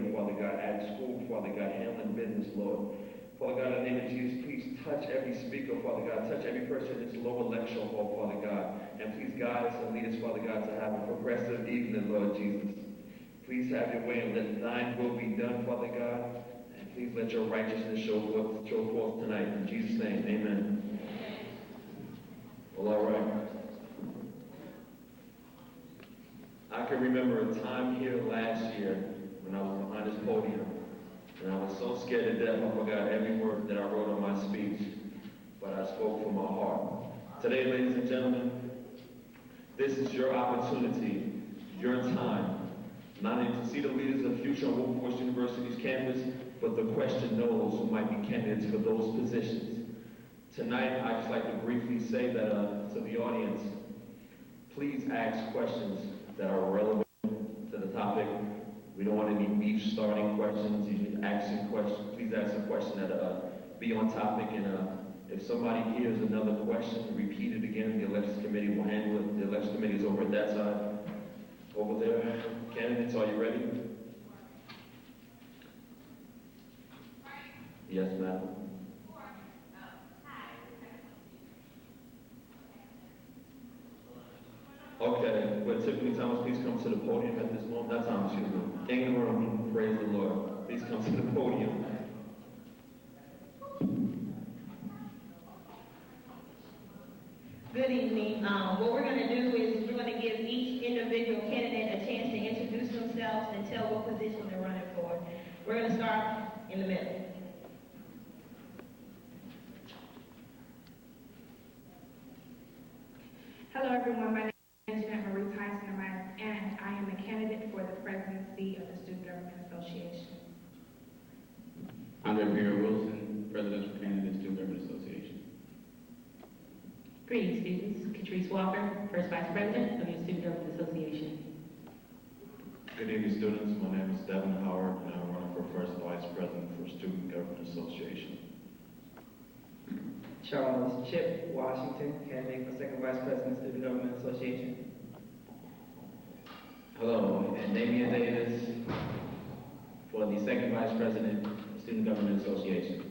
Father God, at school, Father God, handling business, Lord. Father God, in the name of Jesus, please touch every speaker, Father God. Touch every person in this lower lecture hall, Father God. And please guide us and lead us, Father God, to have a progressive evening, Lord Jesus. Please have your way and let thine will be done, Father God. And please let your righteousness show forth tonight. In Jesus' name, amen. Well, all right. I can remember a time here last year when I was behind this podium, and I was so scared to death I forgot every word that I wrote on my speech, but I spoke from my heart. Today, ladies and gentlemen, this is your opportunity, your time, not only to see the leaders of future on Wilberforce University's campus, but to question those who might be candidates for those positions. Tonight, I'd just like to briefly say that to the audience, please ask questions that are relevant to the topic. We don't want any beef-starting questions. You should ask some questions. Please ask a question that be on topic. And if somebody hears another question, repeat it again. The elections committee will handle it. The elections committee is over at that side. Over there. Candidates, are you ready? Yes, ma'am. Okay, but Tiffany Thomas, please come to the podium at this moment. Not Thomas, excuse me. Ingram, praise the Lord. Please come to the podium. Good evening. What we're going to do is we're going to give each individual candidate a chance to introduce themselves and tell what position they're running for. We're going to start in the middle. Hello everyone, my name is Ms Tyson Said, and I am a candidate for the presidency of the Student Government Association. Andre Pierre Wilson, presidential candidate, Student Government Association. Greetings, students. Catrice Walker, first vice president of the Student Government Association. Good evening, students. My name is Devin Howard, and I'm running for first vice president for Student Government Association. Charles Chip Washington, candidate for second vice president, Student Government Association. Hello, and Damian Davis for the second vice president, Student Government Association.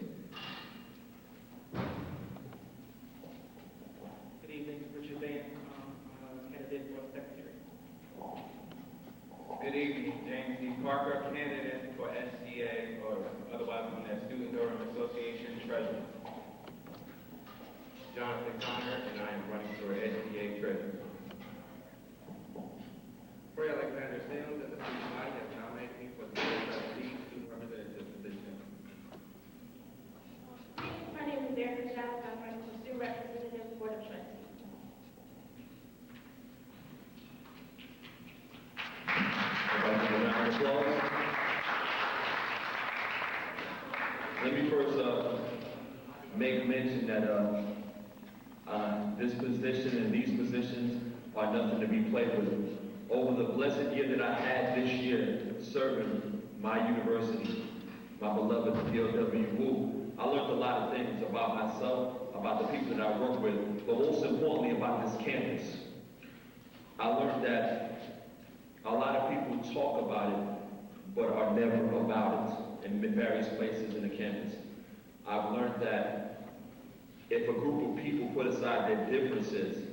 Good evening, Richard Van, candidate for secretary. Good evening, James D. Parker, candidate for SGA, or otherwise known as Student Government Association Treasurer. Jonathan Connor, and I am running for SGA Treasurer. Troy Alexander Sims and the student body have nominated me for the trustee student representative position. My name is Erica Johnson. I'm running for student representative board of trustees. Let me first make mention that this position and these positions are nothing to be played with. Over the blessed year that I had this year serving my university, my beloved PLW, I learned a lot of things about myself, about the people that I work with, but most importantly about this campus. I learned that a lot of people talk about it, but are never about it in various places in the campus. I've learned that if a group of people put aside their differences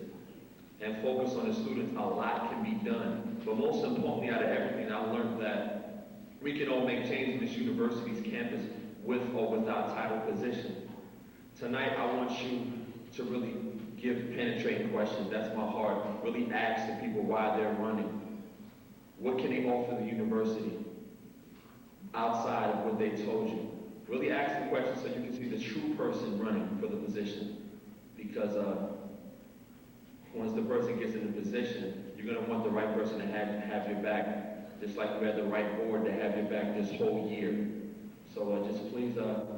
and focus on the students, a lot can be done. But most importantly, out of everything, I learned that we can all make change in this university's campus with or without title position. Tonight, I want you to really give penetrating questions. That's my heart. Really ask the people why they're running. What can they offer the university outside of what they told you? Really ask the questions so you can see the true person running for the position. Because once the person gets in the position, you're going to want the right person to have your back, just like you had the right board to have your back this whole year. So just please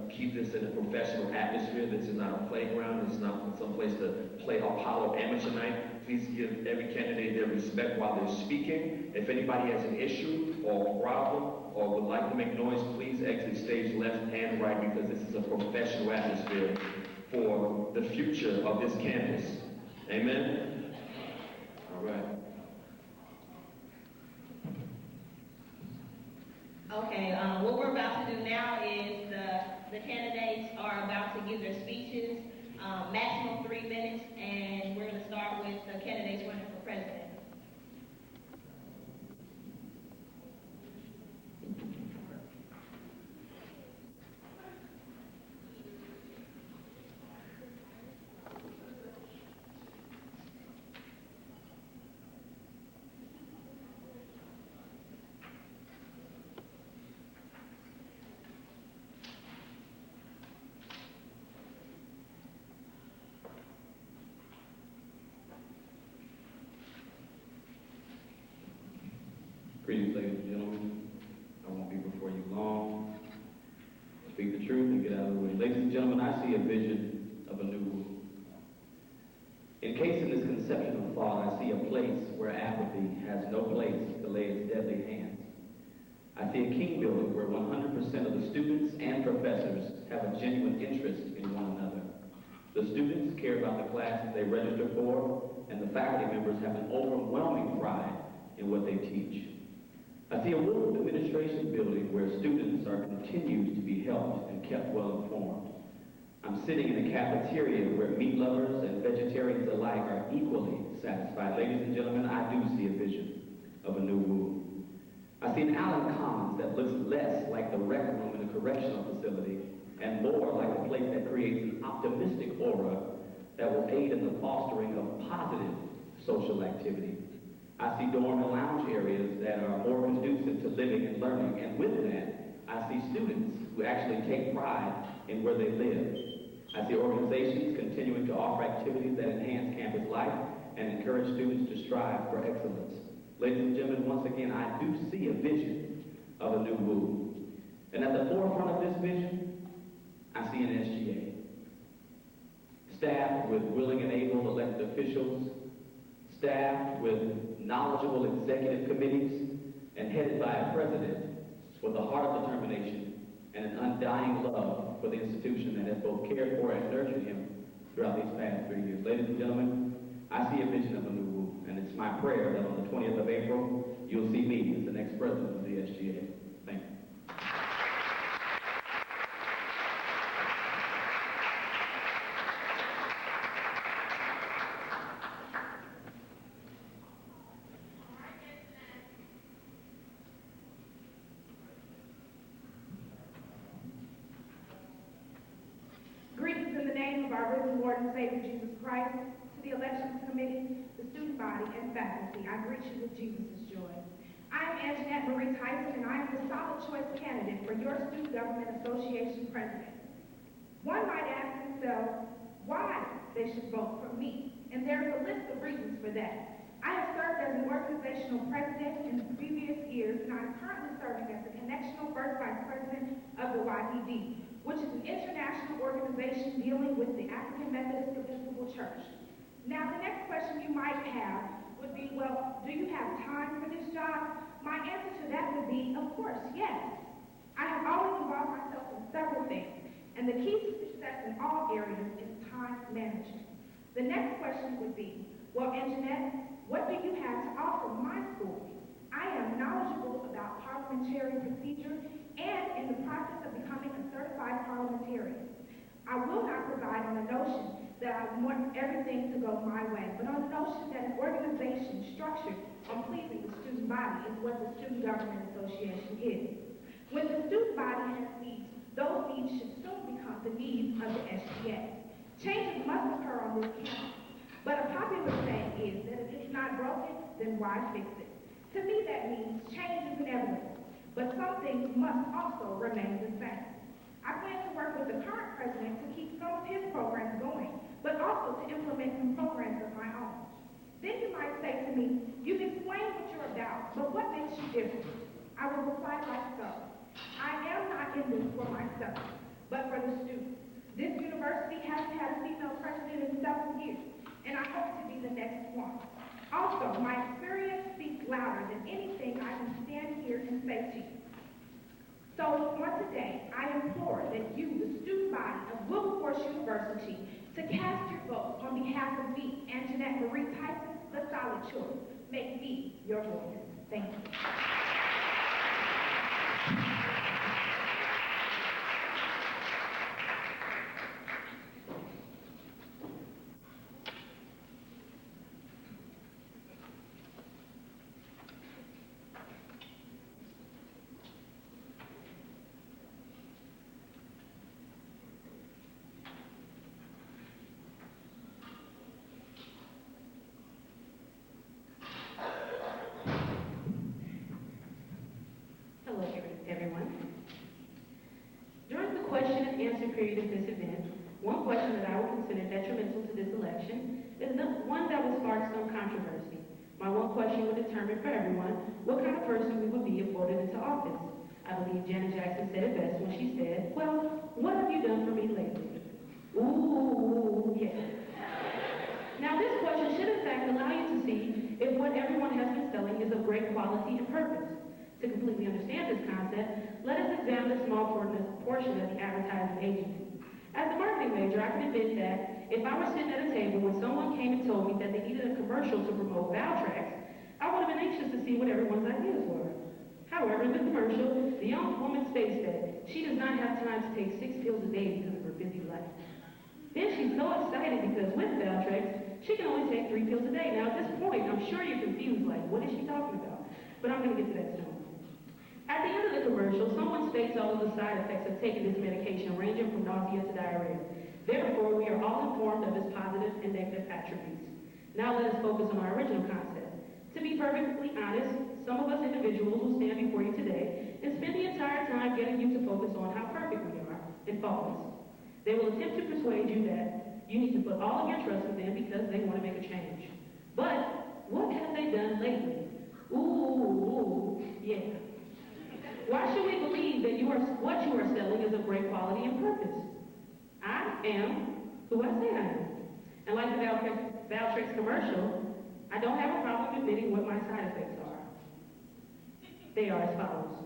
keep this in a professional atmosphere. This is not a playground. This is not some place to play Apollo amateur night. Please give every candidate their respect while they're speaking. If anybody has an issue or a problem or would like to make noise, please exit stage left and right, because this is a professional atmosphere for the future of this campus. Amen? All right. Okay, what we're about to do now is the candidates are about to give their speeches, maximum 3 minutes, and we're going to start with the candidates running for president. Greetings, ladies and gentlemen. I won't be before you long. Speak the truth and get out of the way. Ladies and gentlemen, I see a vision of a new world. Encased in this conception of thought, I see a place where apathy has no place to lay its deadly hands. I see a king building where 100% of the students and professors have a genuine interest in one another. The students care about the classes they register for, and the faculty members have an overwhelming pride in what they teach. I see a Woodward administration building where students are continued to be helped and kept well informed. I'm sitting in a cafeteria where meat lovers and vegetarians alike are equally satisfied. Ladies and gentlemen, I do see a vision of a new Woodward. I see an Allen Commons that looks less like the rec room in a correctional facility and more like a place that creates an optimistic aura that will aid in the fostering of positive social activity. I see dorm and lounge areas that are more conducive to living and learning, and with that, I see students who actually take pride in where they live. I see organizations continuing to offer activities that enhance campus life and encourage students to strive for excellence. Ladies and gentlemen, once again, I do see a vision of a new Woodward. And at the forefront of this vision, I see an SGA. Staffed with willing and able elected officials, staffed with knowledgeable executive committees, and headed by a president with a heart of determination and an undying love for the institution that has both cared for and nurtured him throughout these past 3 years. Ladies and gentlemen, I see a vision of a new Woodward, and it's my prayer that on the 20th of April, you'll see me as the next president of the SGA. Thank you. Greetings in the name of our risen Lord and Savior Jesus Christ, to the elections committee, the student body, and faculty. I greet you with Jesus' joy. I am Anjanette Marie Tyson, and I am the solid choice candidate for your Student Government Association president. One might ask themselves why they should vote for me, and there is a list of reasons for that. I have served as an organizational president in the previous years, and I am currently serving as the Connectional First Vice President of the YPD, which is an international organization dealing with the African Methodist Episcopal Church. Now, the next question you might have would be, well, do you have time for this job? My answer to that would be, of course, yes. I have always involved myself in several things, and the key to success in all areas is time management. The next question would be, well, Anjanette, what do you have to offer my school? I am knowledgeable about parliamentary procedure and in the process of becoming a certified parliamentarian. I will not provide on the notion that I want everything to go my way, but on the notion that an organization structured on pleasing the student body is what the Student Government Association is. When the student body has needs, those needs should soon become the needs of the SGA. Changes must occur on this campus, but a popular saying is that if it's not broken, then why fix it? To me, that means change is inevitable, but some things must also remain the same. I plan to work with the current president to keep some of his programs going, but also to implement some programs of my own. Then you might say to me, you've explained what you're about, but what makes you different? I will reply like so. I am not in this for myself, but for the students. This university hasn't had a female president in 7 years, and I hope to be the next one. Also, my experience speaks louder than anything I can stand here and say to you. So, once today, I implore that you, the student body of Wilberforce University, to cast your vote on behalf of me, Anjanette Marie Tyson, the solid choice. Make me your voice. Thank you. period of this event, one question that I would consider detrimental to this election is one that would spark some controversy. My one question would determine for everyone what kind of person we would be if voted into office. I believe Janet Jackson said it best when she said, well, what have you done for me lately? Ooh, yeah. Now this question should in fact allow you to see if what everyone has been selling is of great quality and purpose. To completely understand this concept, let us examine a small portion of the advertising agency. As a marketing major, I can admit that if I were sitting at a table when someone came and told me that they needed a commercial to promote Valtrex, I would have been anxious to see what everyone's ideas were. However, in the commercial, the young woman states that she does not have time to take 6 pills a day because of her busy life. Then she's so excited because with Valtrex, she can only take 3 pills a day. Now at this point, I'm sure you're confused, like, what is she talking about? But I'm going to get to that soon. At the end of the commercial, someone states all of the side effects of taking this medication, ranging from nausea to diarrhea. Therefore, we are all informed of its positive and negative attributes. Now let us focus on our original concept. To be perfectly honest, some of us individuals will stand before you today and spend the entire time getting you to focus on how perfect we are and faultless. They will attempt to persuade you that you need to put all of your trust in them because they want to make a change. But what have they done lately? Ooh, yeah. Why should we believe that what you are selling is of great quality and purpose? I am who I say I am. And like the Valtrex commercial, I don't have a problem admitting what my side effects are. They are as follows.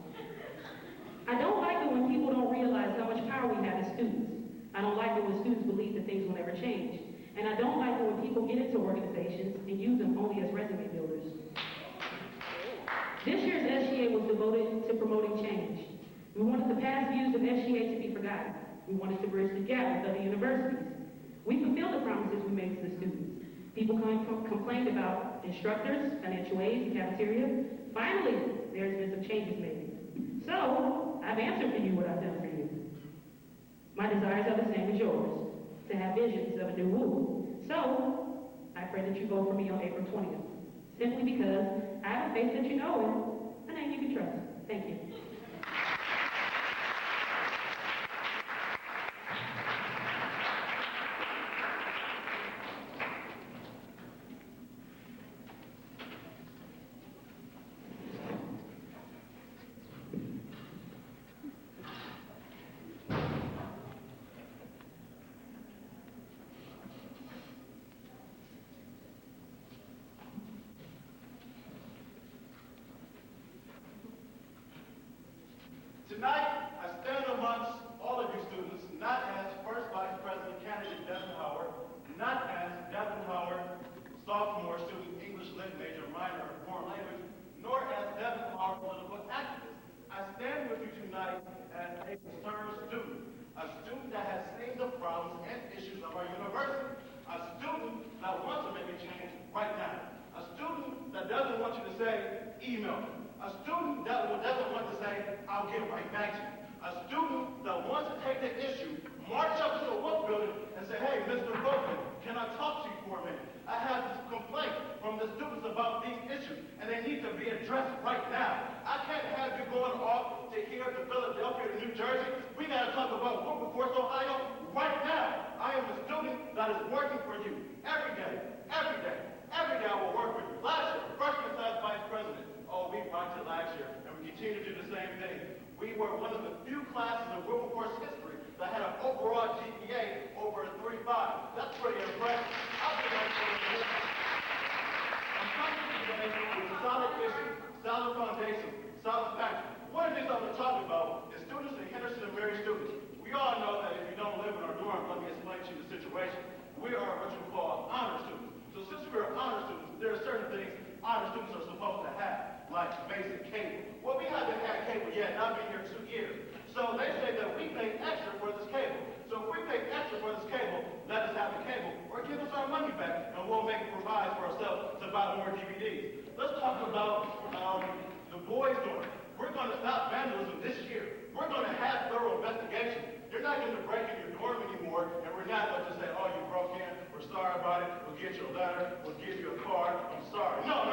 I don't like it when people don't realize how much power we have as students. I don't like it when students believe that things will never change. And I don't like it when people get into organizations and use them only as resume builders. This year's SGA was devoted to promoting change. We wanted the past views of SGA to be forgotten. We wanted to bridge the gap with other universities. We fulfilled the promises we made to the students. People complained about instructors, financial aid, the cafeteria. Finally, there's been some changes made. So, I've answered for you what I've done for you. My desires are the same as yours, to have visions of a new world. So, I pray that you vote for me on April 20th. Simply because I have a faith that you know and a name you can trust. Thank you. Tonight, I stand amongst all of you students, not as First Vice President candidate Devin Howard, not as Devin Howard, sophomore student, English lit major, minor, foreign language, nor as Devin Howard, political activist. I stand with you tonight as a concerned student, a student that has seen the problems and issues of our university, a student that wants to make a change right now, a student that doesn't want you to say, email me. A student that doesn't want to say, I'll get right back to you. A student that wants to take the issue, march up to the work building and say, hey, Mr. Boatman, can I talk to you for a minute? I have this complaint from the students about these issues, and they need to be addressed right now. I can't have you going off to here to Philadelphia to New Jersey. We got to talk about Wilberforce, Ohio right now. I am the student that is working for you every day, every day. Every day I will work for you. Last year, freshman class vice president. Oh, we rocked it last year, and we continue to do the same thing. We were one of the few classes in Wilberforce history that had an overall GPA over a 3.5. That's pretty impressive. I'm coming to you today with solid issues, solid foundation, solid facts. One of the things I'm going to talk about is students in Henderson and Mary students. We all know that if you don't live in our dorm, let me explain to you the situation. We are what you call honor students. So since we're honor students, there are certain things honor students are supposed to have, like basic cable. Well, we haven't had cable yet, and I've been here 2 years. So they say that we pay extra for this cable. So if we pay extra for this cable, let us have the cable, or give us our money back, and we'll make provides for ourselves to buy more DVDs. Let's talk about the boys' dorm. We're going to stop vandalism this year. We're going to have thorough investigation. You're not going to break in your dorm anymore, and we're not going to say, oh, you broke in, we're sorry about it, we'll get you a letter, we'll give you a card, I'm sorry. No.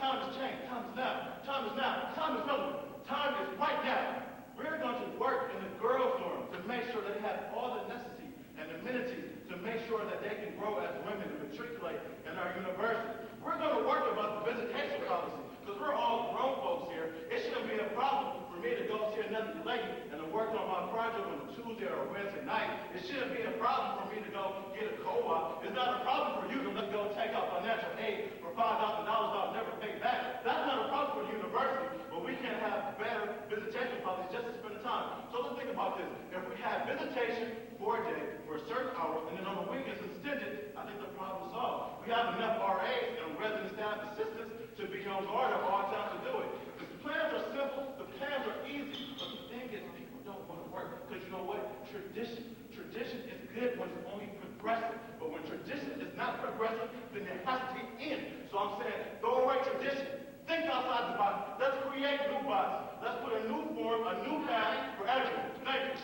Time has changed. Time is now. Time is now. Time is now. Time is right now. We're going to work in the girls' dorm to make sure they have all the necessity and amenities to make sure that they can grow as women and matriculate in our university. We're going to work about the visitation policy because we're all grown folks here. It shouldn't be a problem for me to go see another lady and to work on my project on a Tuesday or a Wednesday night. It shouldn't be a problem for me to go get a co-op. It's not a problem for you to go take out financial aid for $5,000 I'll never pay back. That's not a problem for the university, but we can have better visitation policies just to spend the time. So let's think about this. If we have visitation for a day for a certain hour, and then on the weekends extended, I think the problem is solved. We have enough RAs and resident staff assistants to be on guard at all times to do it. The plans are simple, the plans are easy, but the thing is people don't want to work. Because you know what? Tradition is good when it's only progressive. But when tradition is not progressive, then it has to be in. So I'm saying, throw away tradition. Think outside the box. Let's create new boxes. Let's put a new form, a new path for everyone. Thank you.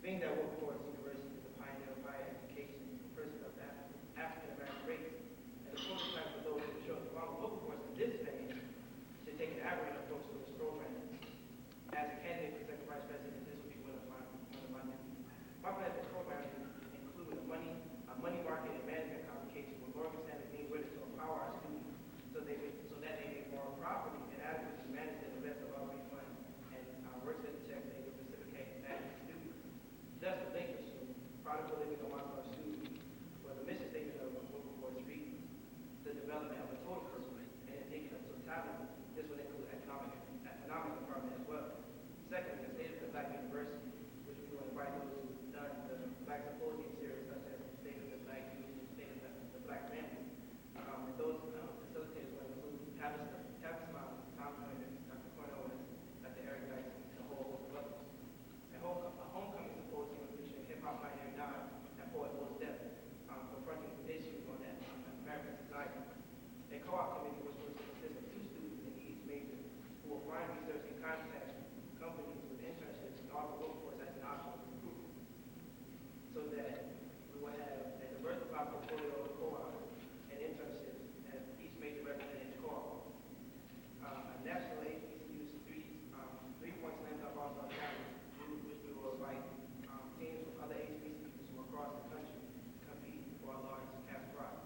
Being that Wilberforce University is a pioneer of higher education for persons of African-American race, and the prototype for those who show the follow Wilberforce in this phase should take an aberrant approach to this program. As a candidate for second vice president, this would be one of my duties. My plan for the program include a money market and management complication with Morgan Stanley being ready to empower our students so that they may more properly and adequately manage and invest of our funds and work study checks they will reciprocate back to students. Thus, the relationship, prodigal living amongst our students, was the mission statement of Wilberforce Reed, the development of a total person, and thinking of totality. This would include economic empowerment as well. Secondly, the state of the Black University, which we will invite those who've done the Black Symposium series, such as the State of the Black Youth, the State of the Black Family. And those facilitators will include Tavis Miles, Tom Clement, Dr. Cornell West, Dr. Eric Dyson, and a whole host of others. A homecoming symposium featuring hip-hop pioneer Nas and poet Will Step, confronting issues on that American society. A co-op committee which will consist of 2 students in each major who will find research and contact companies with internships and offer Wilberforce as an option for recruitment, so that we will have a diversified portfolio of co-ops and internships as each major represented co-op. A national HBCU's 3-point slam dunk all-star challenge, which we will invite teams from other HBCUs from across the country to compete for a large cash prize.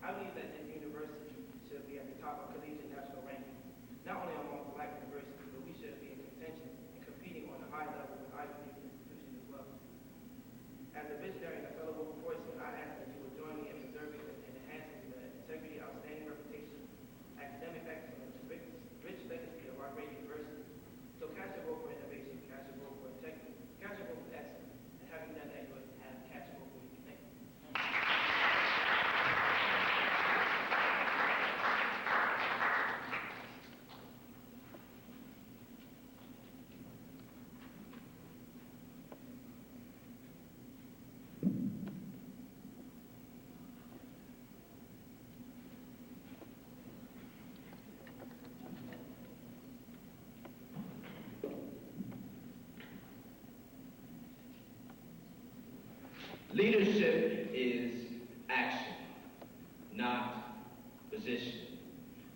I believe that this university should be at the top of collegiate national rankings, not only among Black universities, but we should be in contention and competing on a high level with Ivy League institutions as well. As a visionary and a fellow Wilberforcean, I ask that you will join me in preserving and enhancing the integrity, outstanding reputation, academic excellence, rich legacy of our great university. So cast your vote for innovation, cast your vote for integrity, cast your vote for excellence, and having done that, you will have cast your vote for you. Thank you. Leadership is action, not position.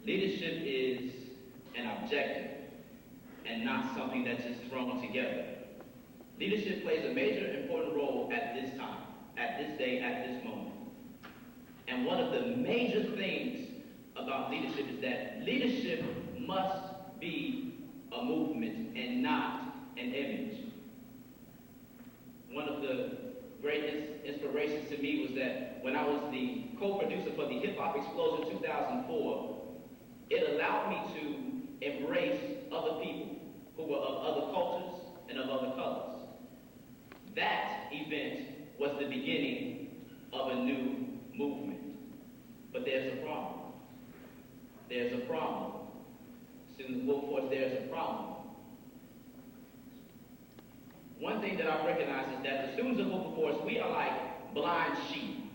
Leadership is an objective and not something that's just thrown together. Leadership plays a major important role at this time, at this day, at this moment. And one of the major things about leadership is that leadership must be a movement and not an image. One of the greatest inspirations to me was that when I was the co-producer for the Hip Hop Explosion 2004, it allowed me to embrace other people who were of other colors. That event was the beginning of a new movement. But there's a problem. There's a problem. Students of Wilberforce, there's a problem. One thing that I recognize is that the students of Wilberforce, we are like blind sheep.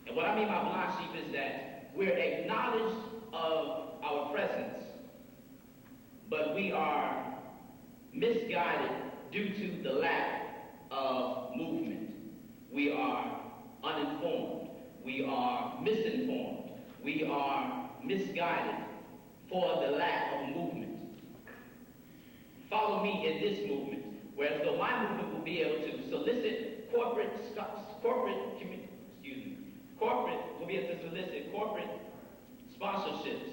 And what I mean by blind sheep is that we're acknowledged of our presence, but we are misguided due to the lack of movement. We are uninformed. We are misinformed. We are misguided for the lack of movement. Follow me in this movement, whereas though my movement will be able to solicit corporate sponsorships,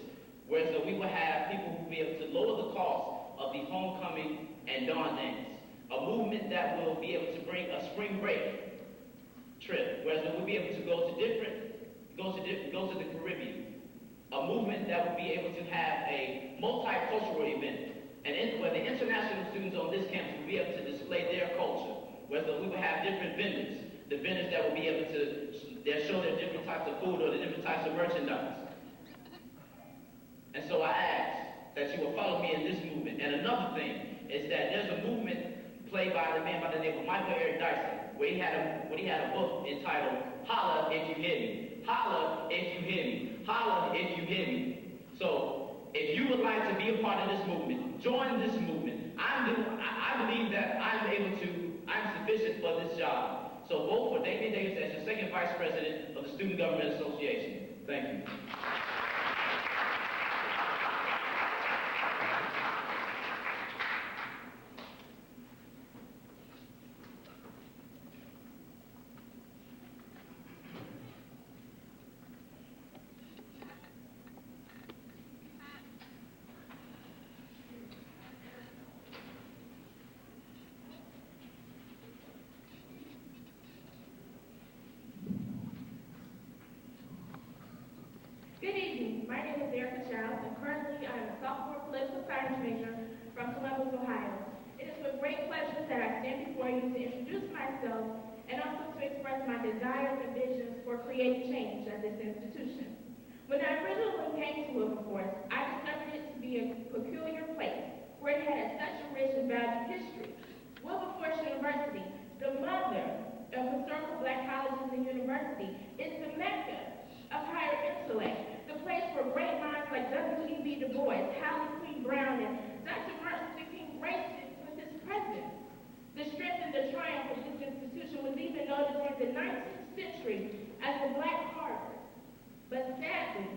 whereas though we will have people who will be able to lower the cost of the homecoming and dawn dance, a movement that will be able to bring a spring break trip, whereas though we'll be able to go to the Caribbean, a movement that will be able to have a multicultural event, where the international students on this campus will be able to display their culture, whereas though we will have different vendors, the vendors that will be able to show their different types of food or the different types of merchandise. And so I ask that you will follow me in this movement. And another thing is that there's a movement played by the man by the name of Michael Eric Dyson, where he had a book entitled Holla If You Hear Me. Holla if you hear me. Holla if you hear me. So if you would like to be a part of this movement, join this movement. I believe that I'm sufficient for this job. So vote for Damien Davis as your second vice president of the Student Government Association. Thank you. Good evening. My name is and currently I am a sophomore political science major from Columbus, Ohio. It is with great pleasure that I stand before you to introduce myself and also to express my desires and visions for creating change at this institution. When I originally came to Wilberforce, I discovered it to be a peculiar place where it had such a rich and valued history. Wilberforce University, the mother of historical black colleges and universities, is the mecca of higher intellect, the place where great minds like W.E.B. Du Bois, Hallie Queen Brown, and Dr. Martin Luther King graced it with his presence. The strength and the triumph of this institution was even noted during the 19th century as the Black Harvard. But sadly,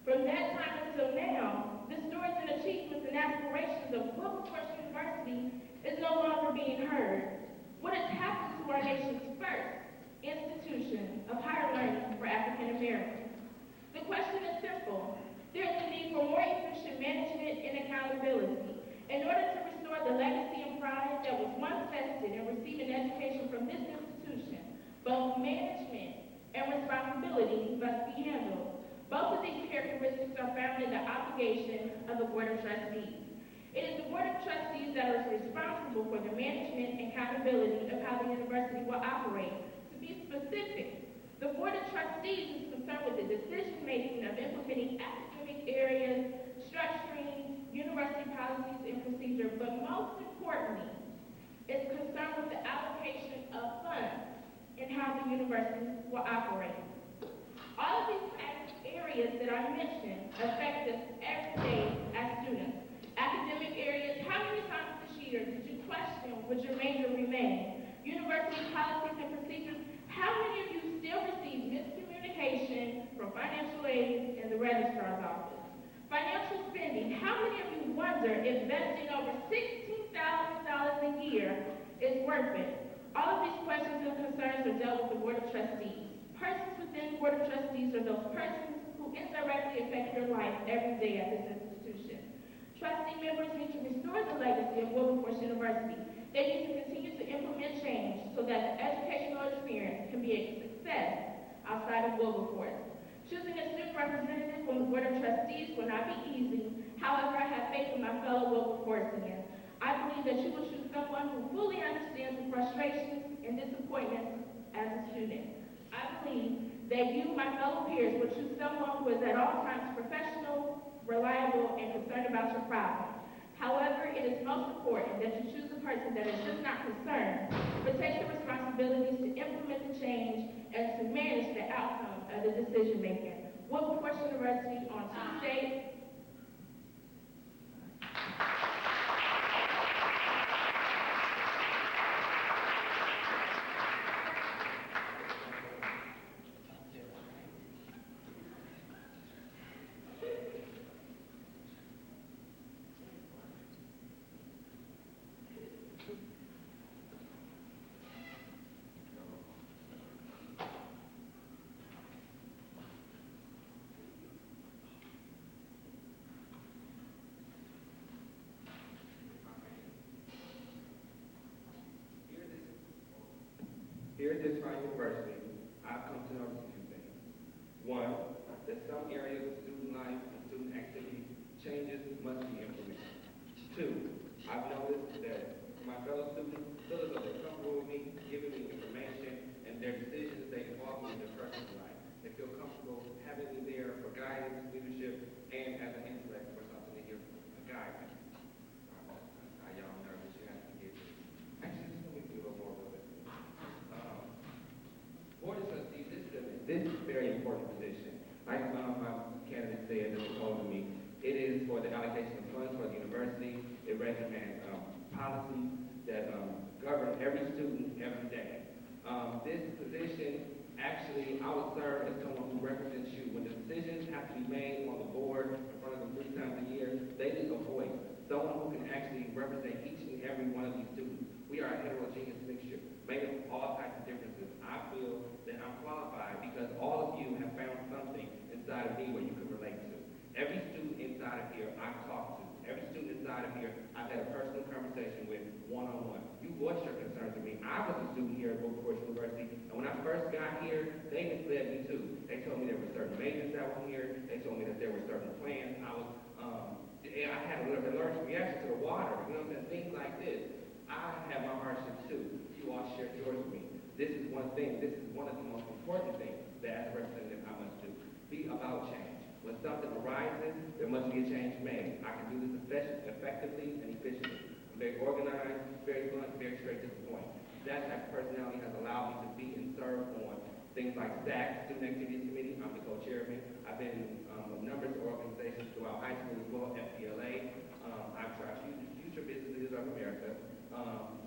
from that time until now, the stories and achievements and aspirations of Wilberforce University is no longer being heard. What has happened to our nation's first institution of higher learning for African Americans? The question is simple. There is a need for more efficient management and accountability. In order to restore the legacy and pride that was once vested in receiving education from this institution, both management and responsibility must be handled. Both of these characteristics are found in the obligation of the Board of Trustees. It is the Board of Trustees that is responsible for the management and accountability of how the university will operate. To be specific, the Board of Trustees is concerned with the decision-making of implementing academic areas, structuring university policies and procedures, but most importantly, it's concerned with the allocation of funds and how the university will operate. All of these areas that I mentioned affect us every day as students. Academic areas, how many times this year did you question would your major remain? University policies and procedures, how many of you still receive miscommunication from financial aid and the registrar's office? Financial spending, how many of you wonder if investing over $16,000 a year is worth it? All of these questions and concerns are dealt with the Board of Trustees. Persons within the Board of Trustees are those persons who indirectly affect your life every day at this institution. Trustee members need to restore the legacy of Wilberforce University. They need to continue to implement change so that the educational experience can be a success outside of Wilberforce. Choosing a student representative from the Board of Trustees will not be easy. However, I have faith in my fellow Wilberforcians. I believe that you will choose someone who fully understands the frustrations and disappointments as a student. I believe that you, my fellow peers, will choose someone who is at all times professional, reliable, and concerned about your problem. However, it is most important that you choose a person that is just not concerned, but takes the responsibilities to implement the change and to manage the outcome of the decision making. Wilberforce University on Tuesday. Here at this fine university, I've come to notice a few things. One, that some areas of student life and student activity changes must be implemented. Two, I've noticed that my fellow students feel as though they're comfortable with me, giving me information, and their decisions they involve me in their personal life. They feel comfortable having me there for guidance, leadership, and as an intellect for something to hear from a guidance. Y'all nervous, you have to get this. Actually, just let me do a little more with it. Board of Trustees, this is a very important position. Like my candidate said, that proposed to me, it is for the allocation of funds for the university. It recommends policies that govern every student every day. This position, actually, I would serve as someone who represents you. When the decisions have to be made on the board in front of them 3 times a year, they need a voice. Someone who can actually represent each and every one of these students. We are a heterogeneous mixture, made of all types of differences. I feel that I'm qualified because all of you have found something inside of me where you can relate to. Every student inside of here I've talked to. Every student inside of here I've had a personal conversation with one-on-one. You voiced your concerns with me. I was a student here at Wilberforce University, and when I first got here, they misled me too. They told me there were certain majors that were here. They told me that there were certain plans. I had an allergic reaction to the water, you know what I'm saying? Things like this. I have my hardships too. You all shared yours with me. This is one thing. This is one of the most important things that as a representative I must do. Be about change. When something arises, there must be a change made. I can do this effectively and efficiently. I'm very organized, very blunt, very straight to the point. That type of personality has allowed me to be and serve on things like SAC, Student Activities Committee. I'm the co-chairman. I've been in numbers of organizations throughout high school as well, FPLA. I've tried Future Business Leaders of America.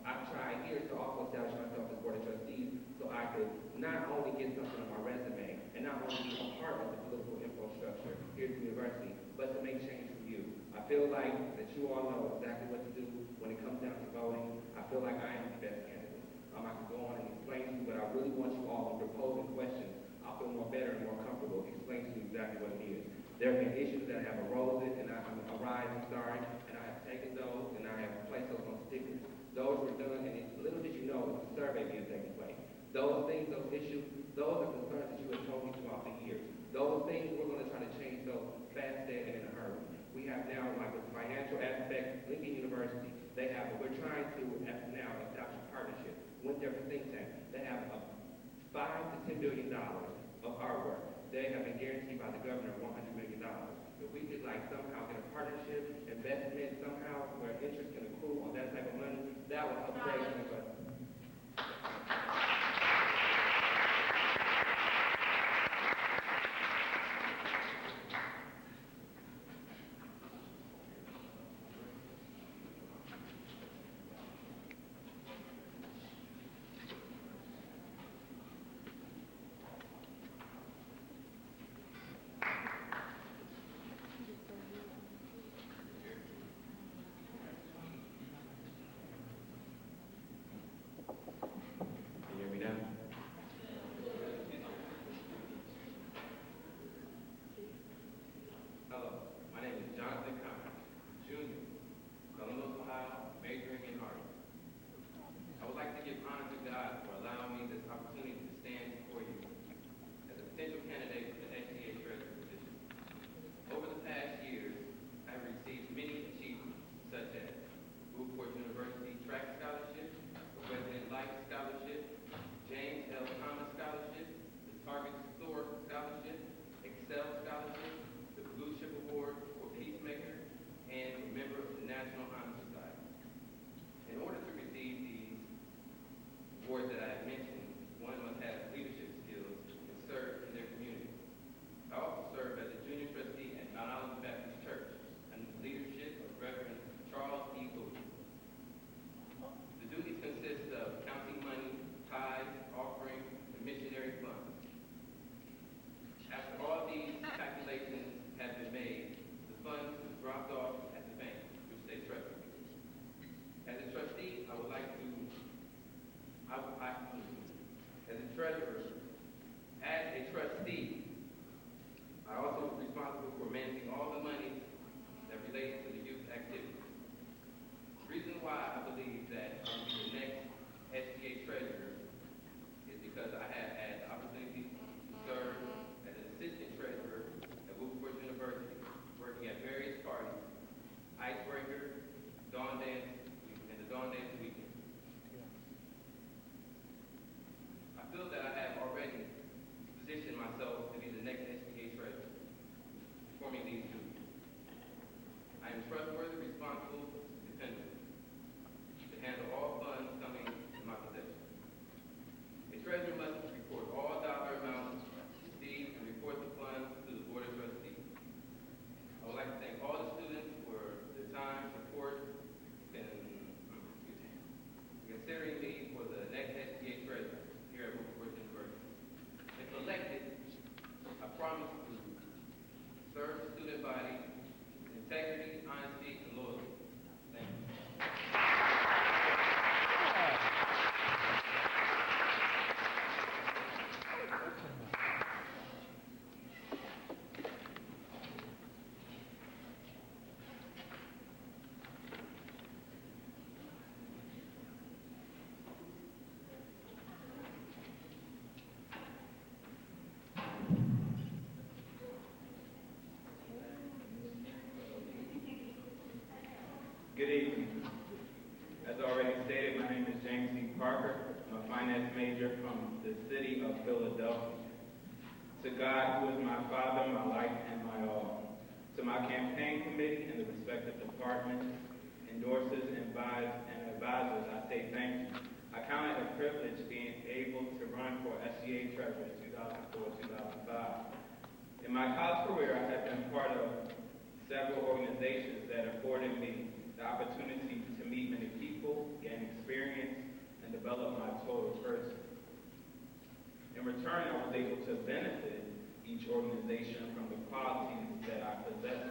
I've tried here to also establish myself as Board of Trustees so I could not only get something on my resume and not only be a part of the political infrastructure here at the university, but to make change for you. I feel like that you all know exactly what to do when it comes down to voting. I feel like I am the best candidate. I can go on and explain to you, but I really want you all to propose questions. I'll feel more better and more comfortable explaining to you exactly what it is. There have been issues that have arisen and I have and I have taken those and I have placed those on stickers. Those were done, and little did you know, it was a survey being taken place. Those things, those issues, those are concerns that you have told me throughout the years. Those things we're going to try to change those fast and in a hurry. We have now, like with the financial aspect, Lincoln University, they have, we're trying to now establish a partnership with their think tank. They have $5 to $10 billion of our work. They have been guaranteed by the governor $100 million. If we could somehow get a partnership, investment somehow where interest can accrue on that type of money, that would help save some of us. Good evening. As already stated, my name is James C. Parker. I'm a finance major from the city of Philadelphia. To God, who is my Father, my life, and my all. To my campaign committee and the respective departments, endorsers, and advisors, I say thank you. I count it a privilege being able to run for SGA Treasurer in 2004-2005. In my college career, I have been part of several organizations that afforded me the opportunity to meet many people, gain experience, and develop my total person. In return, I was able to benefit each organization from the qualities that I possess,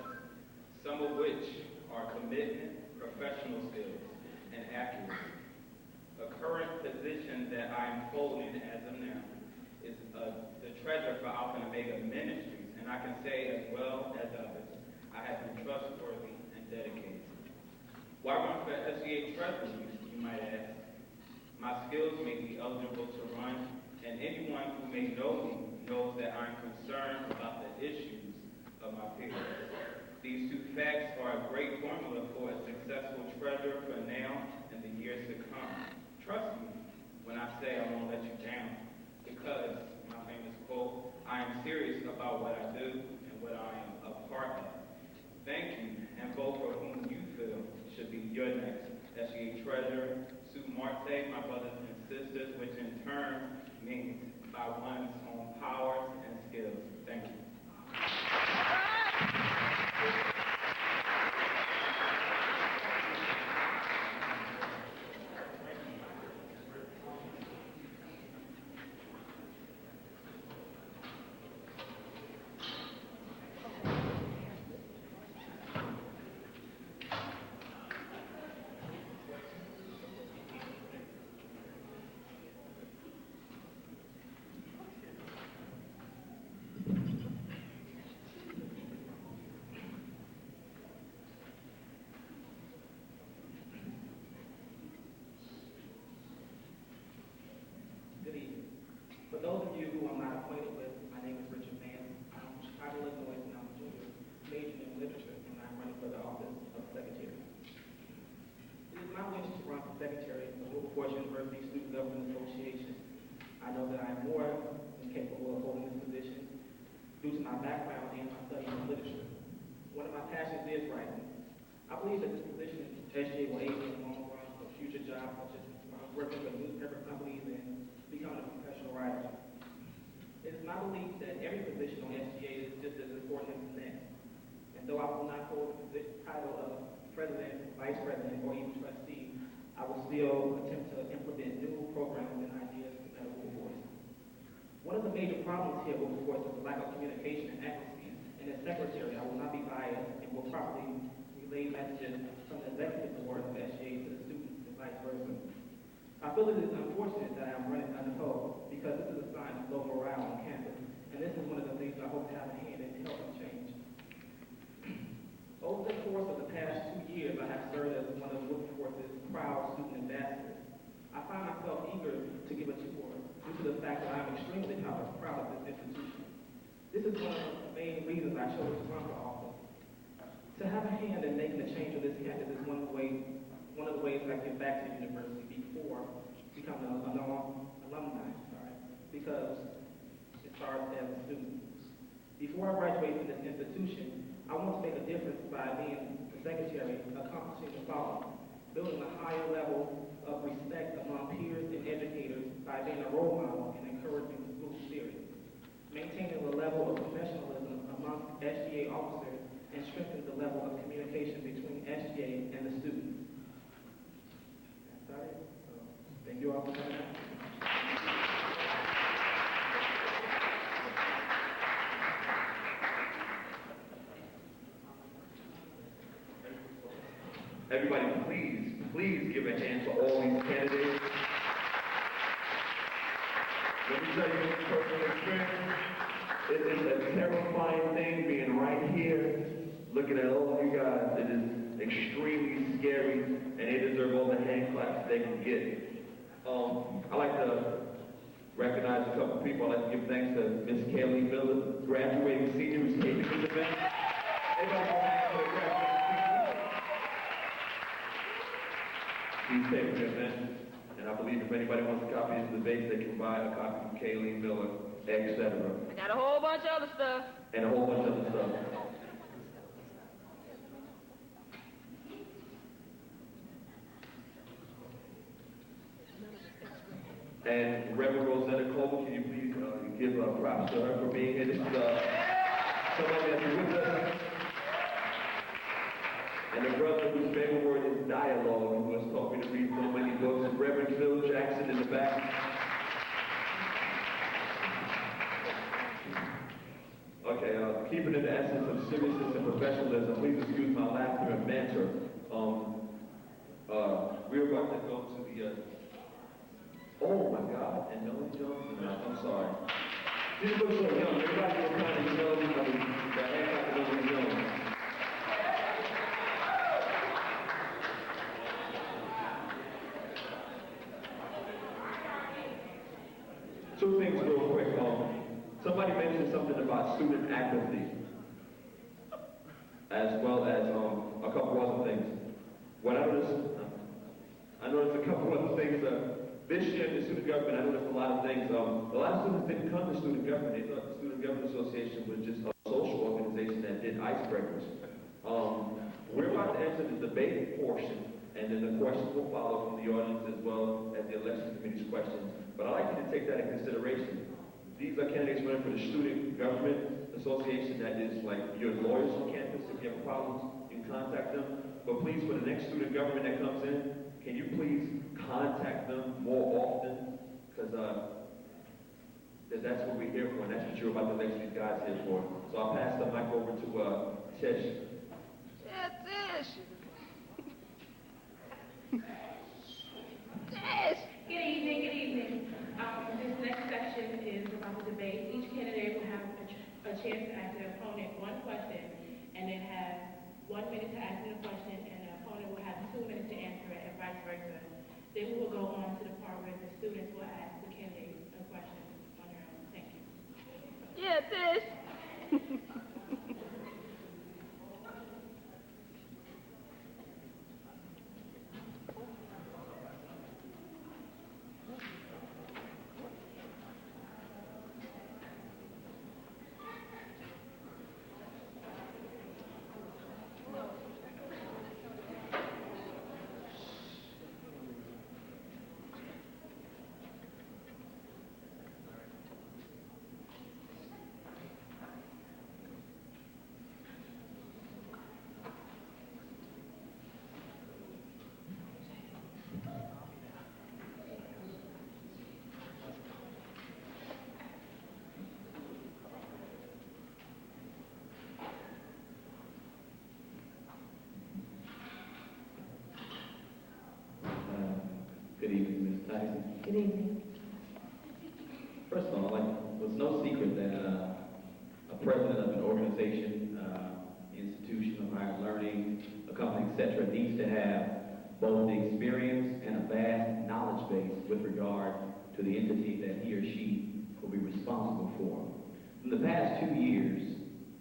some of which are commitment, professional skills, and accuracy. A current position that I am holding as of now is the treasurer for Alpha and Omega Ministries, and I can say as well as others, I have been trustworthy and dedicated. Why run for SGA Treasurer, you might ask? My skills make me eligible to run, and anyone who may know me knows that I'm concerned about the issues of my peers. These two facts are a great formula for a successful treasurer for now and the years to come. Trust me when I say I won't let you down, because, my famous quote, I am serious about what I do and what I am a part of. Thank you, and vote for whom you feel should be your next SGA Treasurer, Sue Marte, my brothers and sisters, which in turn means by one's own powers and skills. Thank you. Good evening. For those of you who I'm not acquainted with, my name is Richard Mann. I'm from Chicago, Illinois, and I'm a junior, majoring in literature, and I'm running for the office of secretary. It is my wish to run for secretary of the Wilberforce University Student Government Association. I know that I am more than capable of holding this position due to my background and my study in literature. One of my passions is writing. I believe that this position SGA will aid me in the long run for future jobs such as working for newspaper companies and becoming a professional writer. It is my belief that every position on SGA is just as important as the next. And though I will not hold the title of president, vice president, or even trustee, I will still attempt to implement new programs and ideas at Wilberforce. One of the major problems here at Wilberforce is the lack of communication and accuracy. And as secretary, I will not be biased and will properly relay messages from the executive board of SGA to the students and vice versa. I feel it is unfortunate that I am running unopposed because this is a sign of low morale on campus, and this is one of the things I hope to have a hand in helping change. Over the course of the past 2 years, I have served as one of Wilberforce's proud student ambassadors. I find myself eager to give a tour due to the fact that I am extremely proud of this institution. This is one of the main reasons I chose to run for office. To have a hand in making a change on this campus is one of the ways I give back to the university before becoming an alumni, because it starts as a student. Before I graduate from this institution, I want to make a difference by being the secretary, accomplishing the following: building a higher level of respect among peers and educators by being a role model and encouraging the school spirit, maintaining the level of professionalism among SGA officers, and strengthening the level of communication between SGA and the students. Thank you all for coming out. Everybody, please give a hand for all these candidates. Let me tell you this personal experience. It is a terrifying thing being right here, looking at all of you guys. It is extremely scary, and they deserve all the hand claps they can get. I'd like to recognize a couple of people. I'd like to give thanks to Ms. Kaylee Miller, graduating senior who's taping this event. Everybody go ahead for the graduating senior. Please take them, man. And I believe if anybody wants a copy of the debate, they can buy a copy from Kayleen Miller, etc. I got a whole bunch of other stuff. And a whole bunch of other stuff. And Reverend Rosetta Cole, can you please give props to her for being here? This is somebody that's with us. And the brother whose favorite word is dialogue, who has taught me to read so many books, Reverend Phil Jackson in the back. Okay, keeping in the essence of seriousness and professionalism, please excuse my laughter and banter. We're about to go to the, oh my God, and no Johnson, I'm sorry. These look so young, everybody was kind of young, the act like it was young. Two things real quick. Somebody mentioned something about student apathy, as well as a couple other things. What I noticed a couple other things. This year in the student government, I noticed a lot of things. A lot of students didn't come to student government. They thought the Student Government Association was just a social organization that did icebreakers. We're about to enter the debate portion, and then the questions will follow from the audience as well as the election committee's questions. But I'd like you to take that in consideration. These are candidates running for the Student Government Association. That is like your lawyers on campus. If you have problems, you can contact them. But please, for the next student government that comes in, can you please contact them more often? Because that's what we're here for, and that's what you're about to let these guys here for. So I'll pass the mic over to Tish. Yeah, Tish. Tish. Good evening, good evening. This next section is about the debate. Each candidate will have a chance to ask their opponent one question, and then have 1 minute to ask the question, and the opponent will have 2 minutes to answer it, and vice versa. Then we will go on to the part where the students will ask the candidate a question on their own. Thank you. Yeah, Tish. Good evening, Ms Tyson. Good evening. First of all, it's no secret that a president of an organization, institution of higher learning, a company, etc., needs to have both the experience and a vast knowledge base with regard to the entity that he or she will be responsible for. In the past 2 years,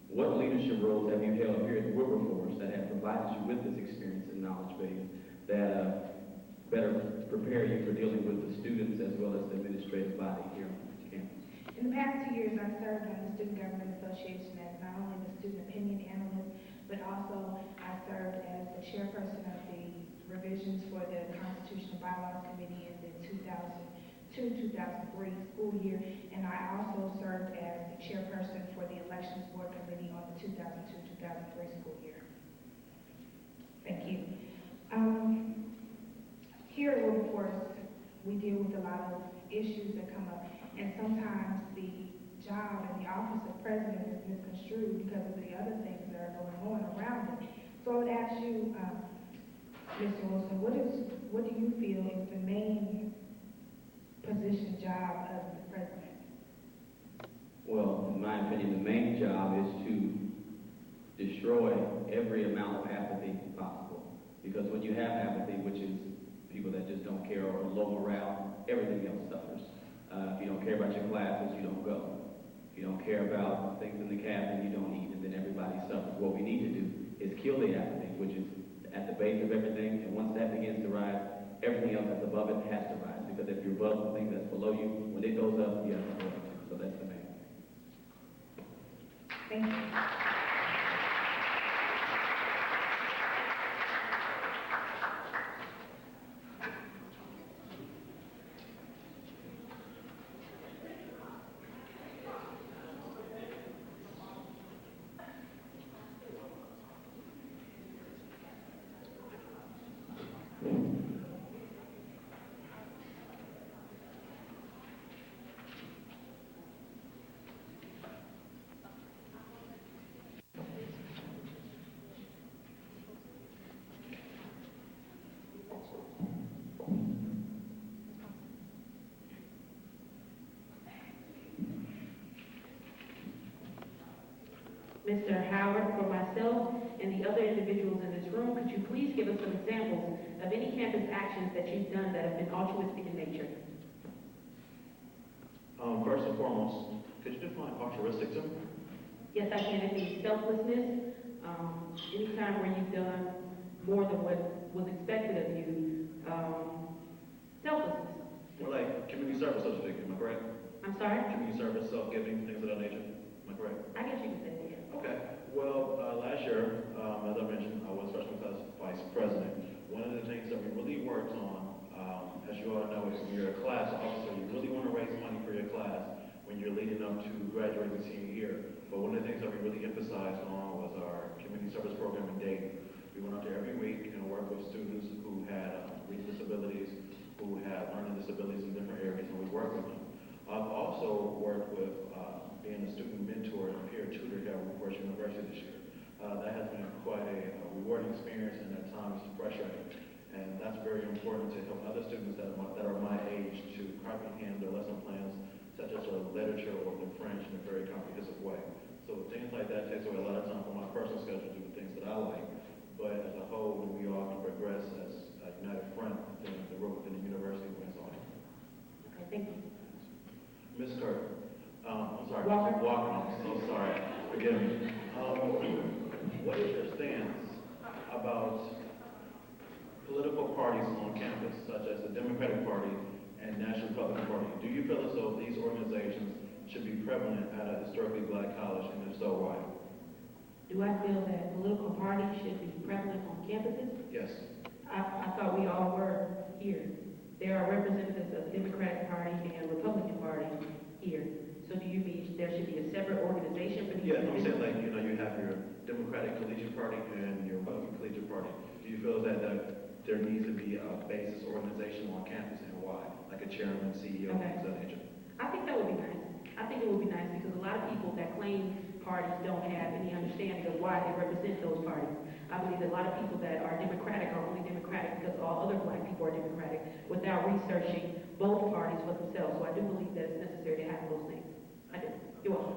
what leadership roles have you held here at Wilberforce that have provided you with this experience and knowledge base that better prepare you for dealing with the students as well as the administrative body here on campus? In the past 2 years, I've served on the Student Government Association as not only the student opinion analyst, but also I served as the chairperson of the revisions for the Constitutional Bylaws Committee in the 2002-2003 school year, and I also served as the chairperson for the Elections Board Committee on the 2002-2003 school year. Thank you. Here at Wilberforce, we deal with a lot of issues that come up, and sometimes the job and the office of president is misconstrued because of the other things that are going on around it. So I would ask you, Mr. Wilson, what do you feel is the main position job of the president? Well, in my opinion, the main job is to destroy every amount of apathy possible. Because when you have apathy, which is people that just don't care or low morale, everything else suffers. If you don't care about your classes, you don't go. If you don't care about things in the cabinet, you don't eat, and then everybody suffers. What we need to do is kill the apathy, which is at the base of everything, and once that begins to rise, everything else that's above it has to rise, because if you're above the thing that's below you, when it goes up, you have to go up. So that's the main thing. Thank you. Mr. Howard, for myself and the other individuals in this room, could you please give us some examples of any campus actions that you've done that have been altruistic in nature? First and foremost, could you define altruistic to me? Yes, I can. It means selflessness. Anytime where you've done more than what was expected of you. Selflessness. More like community service, so to speak, am I correct? I'm sorry? Community service, self-giving, things of that nature, am I correct? I guess you could say that, yeah. Okay. Well, last year, as I mentioned, I was freshman class vice president. One of the things that we really worked on, as you all know, is when you're a class officer, you really want to raise money for your class when you're leading up to graduating senior year. But one of the things that we really emphasized on was our community service program in Dayton. We went out there every week and worked with students who had reading disabilities, who had learning disabilities in different areas, and we worked with them. I've also worked with being a student mentor and peer tutor here at Wilberforce University this year. That has been quite a rewarding experience and at times frustrating. And that's very important to help other students that are my age to comprehend their lesson plans, such as their literature or their French, in a very comprehensive way. So things like that takes away a lot of time from my personal schedule to do the things that I like. But as a whole, when we all can progress as a united front, then the road within the university wins on it. Okay, thank you. Ms. Kirk, I'm sorry, Walker. Mr. Walker, I'm so sorry, forgive me. What is your stance about political parties on campus, such as the Democratic Party and National Republican Party? Do you feel as though these organizations should be prevalent at a historically black college, and if so, why? Do I feel that political parties should be prevalent on campuses? Yes. I thought we all were here. There are representatives of the Democratic Party and Republican Party here. So do you mean there should be a separate organization for these? Yeah, I'm saying like, you know, you have your Democratic Collegiate Party and your Republican Collegiate Party. Do you feel that there needs to be a basis organization on campus, and why? Like a chairman, CEO, things of that nature? I think that would be nice. I think it would be nice because a lot of people that claim parties don't have any understanding of why they represent those parties. I believe that a lot of people that are Democratic are only Democratic because all other black people are Democratic without researching both parties for themselves. So I do believe that it's necessary to have those things. I do. You're welcome.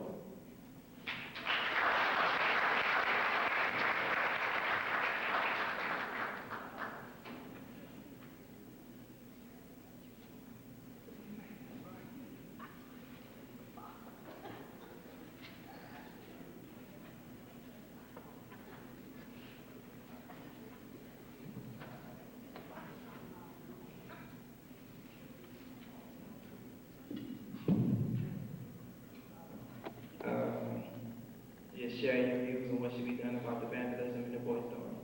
Just share your views on what should be done about the vandalism in the boys' dorm.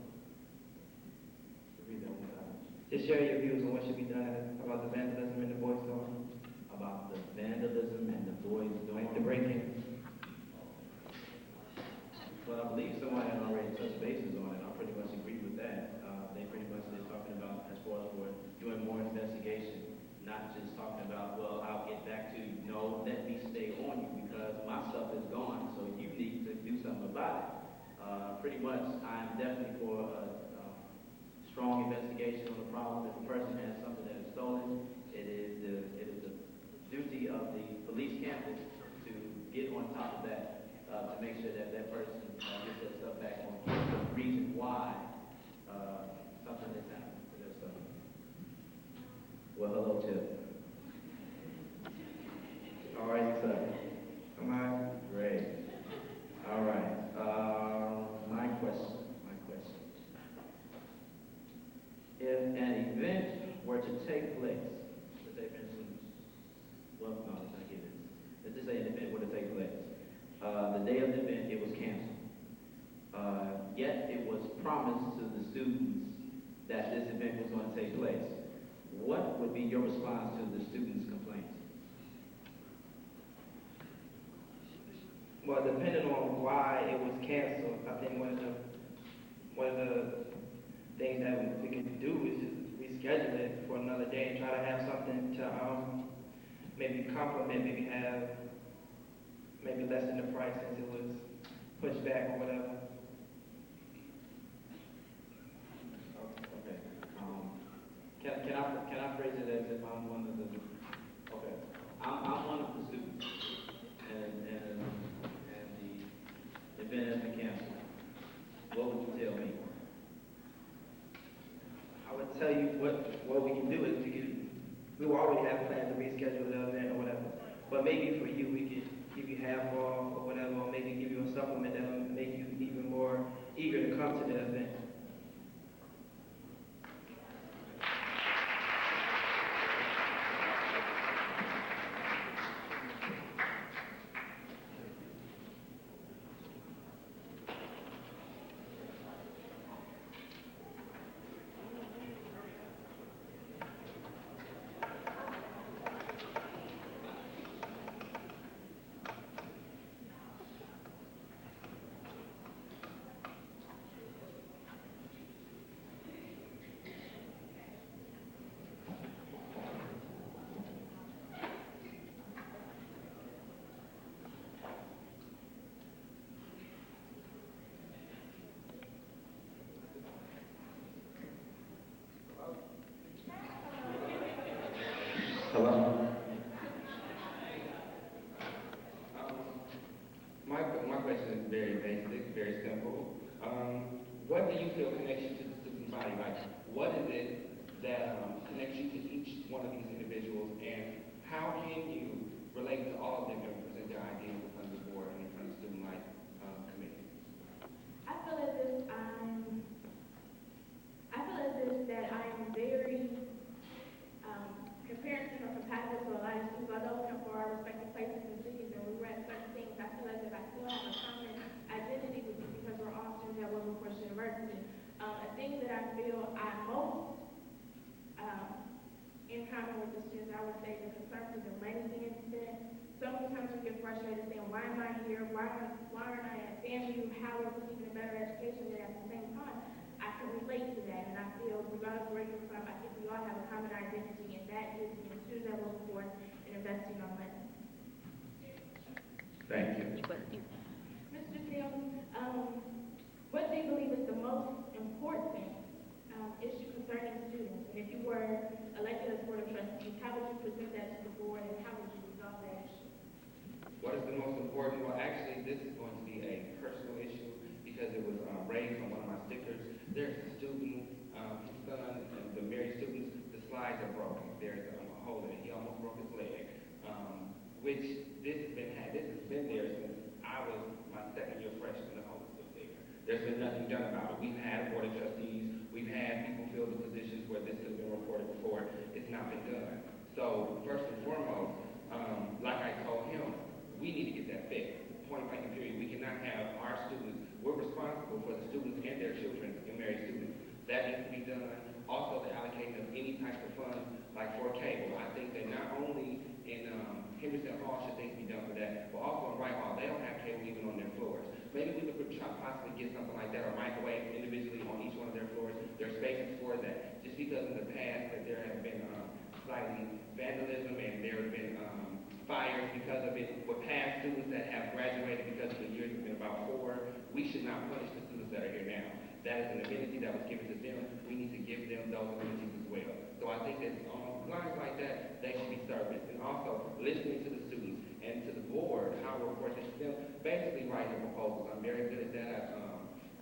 Read that one time. Just share your views on what should be done about the vandalism in the boys' dorm. About the vandalism and the boys Like the doing. break-ins. Well, I believe somebody had already touched bases on it. I pretty much agree with that. They pretty much they're talking about as far as we're doing more investigation, not just talking about, well, I'll get back to you. No, let me stay on you because my stuff is gone, so you need to do something about it. Pretty much, I'm definitely for a strong investigation on the problem. If a person has something that is stolen, it is the duty of the police campus to get on top of that, to make sure that that person gets their stuff back on the reason why something is happening to their stuff. Well, hello, Tip. How are you, sir? Am I? Great. All right. My question. If an event were to take place, let's say for instance, well, no, let's not get it. Let's just say an event were to take place. The day of the event, it was canceled. Yet it was promised to the students that this event was going to take place. What would be your response to the students' complaints? Well, depending on why it was canceled, I think one of the things that we can do is just reschedule it for another day and try to have something to maybe complement, maybe lessen the price since it was pushed back or whatever. Okay. Can I phrase it as if I'm one of the? Okay. I'm one of the students, and the event has been canceled. What would you tell me? I would tell you what we can do is we will already have plans to reschedule the event or whatever. But maybe for you, we could give you half off or whatever, or maybe give you a supplement that will make you even more eager to come to the event. Hello? My question is very basic, very simple. What do you feel connects you to the student body? Like, what is it that connects you to each one of these individuals, and how can you relate to all of them and present their ideas in front of the board and in front of the student life committee? I feel as if that I am very comparison or compatible to a lot of students. Although we come from our respective places and cities and we read certain things, I feel as if I still have a common identity with you because we're all students at Wilberforce University. A thing that I feel I most in common with the students, I would say the concern for the money being spent. So many times we get frustrated saying, why am I here? Why aren't I at FAMU? How are we receiving a better education? And at the same time, I can relate to that, and I feel, regardless of where you're from, I think we all have a common identity, and that is being students at Wilberforce and investing our money. Thank you. Mr. Sims, what do you believe is the most important issue concerning students? And if you were elected as Board of Trustees, how would you present that to the board, and how would you resolve that issue? What is the most important? Well, actually, this is going to be a personal issue because it was raised on one of my stickers. There's a student, his son, the married students, the slides are broken. There's a hole in it. He almost broke his leg. Which this has been there since I was my second year freshman. The hole is still there. There's been nothing done about it. We've had Board of Trustees. We've had people fill the positions where this could have been reported before. It's not been done. So first and foremost, like I told him, we need to get that fixed. Point blank period. We cannot have our students. We're responsible for the students and their children and married students. That needs to be done. Also, the allocation of any type of funds, like for cable. I think that not only in Henderson Hall should things be done for that, but also in Wright Hall. They don't have cable even on their floors. Maybe we could possibly get something like that, or microwave individually on each one of their floors. There are spaces for that. Just because in the past that there have been slightly vandalism and there have been fires because of it with past students that have graduated because of the years have been about 4, we should not punish the students that are here now. That is an amenity that was given to them. We need to give them those amenities as well. So I think that on lines like that, they should be serviced. And also listening to the students and to the board, how we're reporting to them, basically writing proposals. I'm very good at that.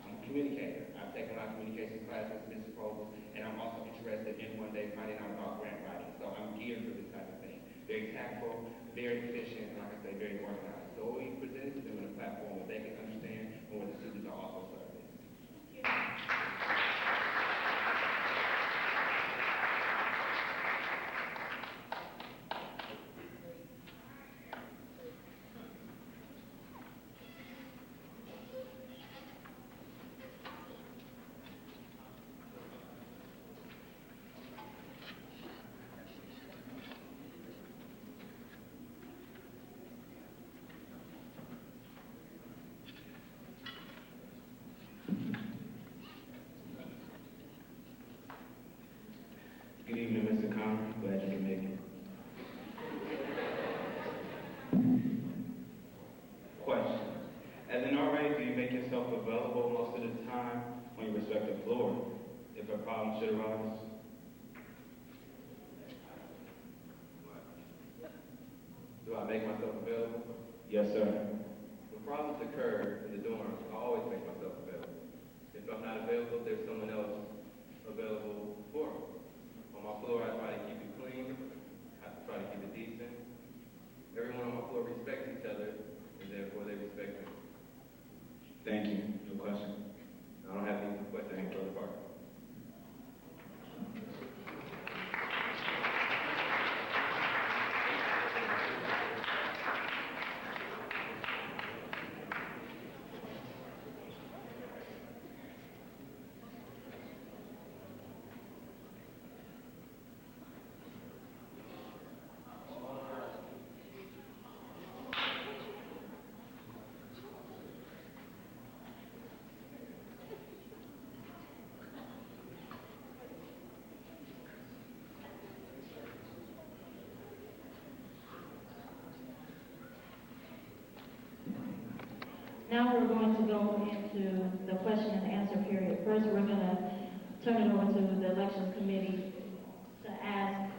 I'm a communicator. I've taken a lot of communication classes, business proposals, and I'm also interested in one day finding out about grant writing. So I'm geared for this type of thing. Very tactful, very efficient, and like I say, very organized. So we presented to them in a platform where they can understand and where the students are also serving. Good evening, Mr. Conner. Glad you can make it. Question. As an RA, do you make yourself available most of the time on your respective floor if a problem should arise? Do I make myself available? Yes, sir. When problems occur in the dorm, I always make myself available. If I'm not available, there's someone else available for me. On my floor, I try to keep it clean. I try to keep it decent. Everyone on my floor respects each other, and therefore they respect me. Thank you. No question. I don't have any questions for the part. Now we're going to go into the question and answer period. First, we're going to turn it over to the elections committee to ask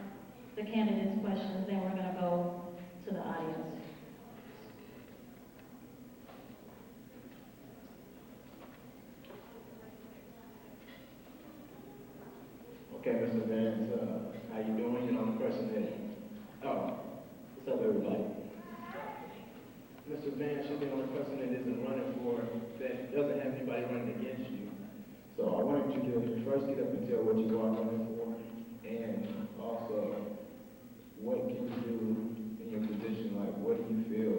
the candidates questions. Then we're going to go to the audience. Okay, Mr. Vance, how you doing? You know, the person that, what's up, everybody? Mr. Vance, you're the only person that isn't running for, that doesn't have anybody running against you. So I wanted you to first get up and tell what you are running for, and also, what can you do in your position? Like, what do you feel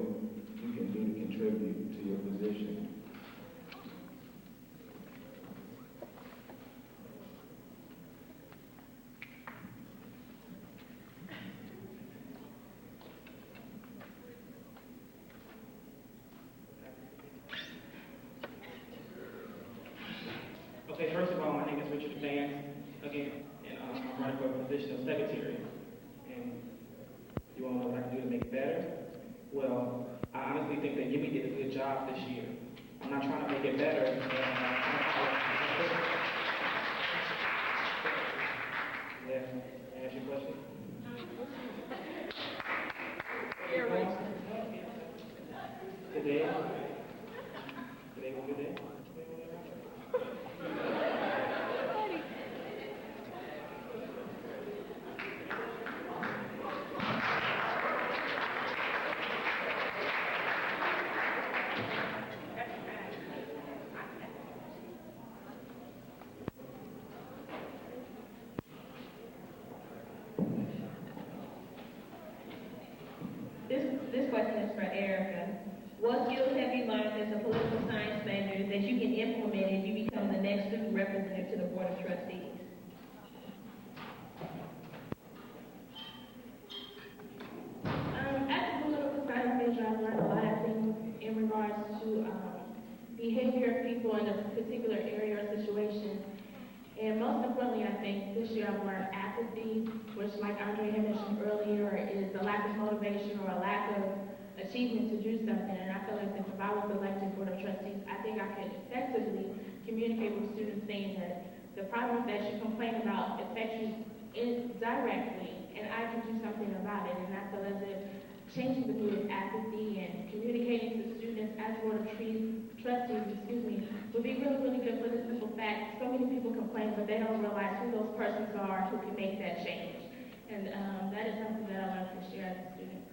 you can do to contribute to your position? Okay, first of all, my name is Richard Vance, again, and I'm running for a position of secretary. And you all know what I can do to make it better? Well, I honestly think that Yumi did a good job this year. I'm not trying to make it better. Yeah, ask your question. Today was a good day. This question is for Erica. What skills have you learned as a political science major that you can implement if you become the next student representative to the Board of Trustees? As a political science major, I've learned a lot of things in regards to behavior of people in a particular area or situation. And most importantly, I think this year I've learned apathy, which, like Andre had mentioned earlier, is a lack of motivation or a lack of achievement to do something. And I feel as if I was elected Board of Trustees, I think I could effectively communicate with students saying that the problems that you complain about affect you directly, and I can do something about it. And I feel as if changing the mood of apathy and communicating to students as Board of Trustees, would be really, really good for the simple fact so many people complain, but they don't realize who those persons are who can make that change. And that is something that I learned this year as a student.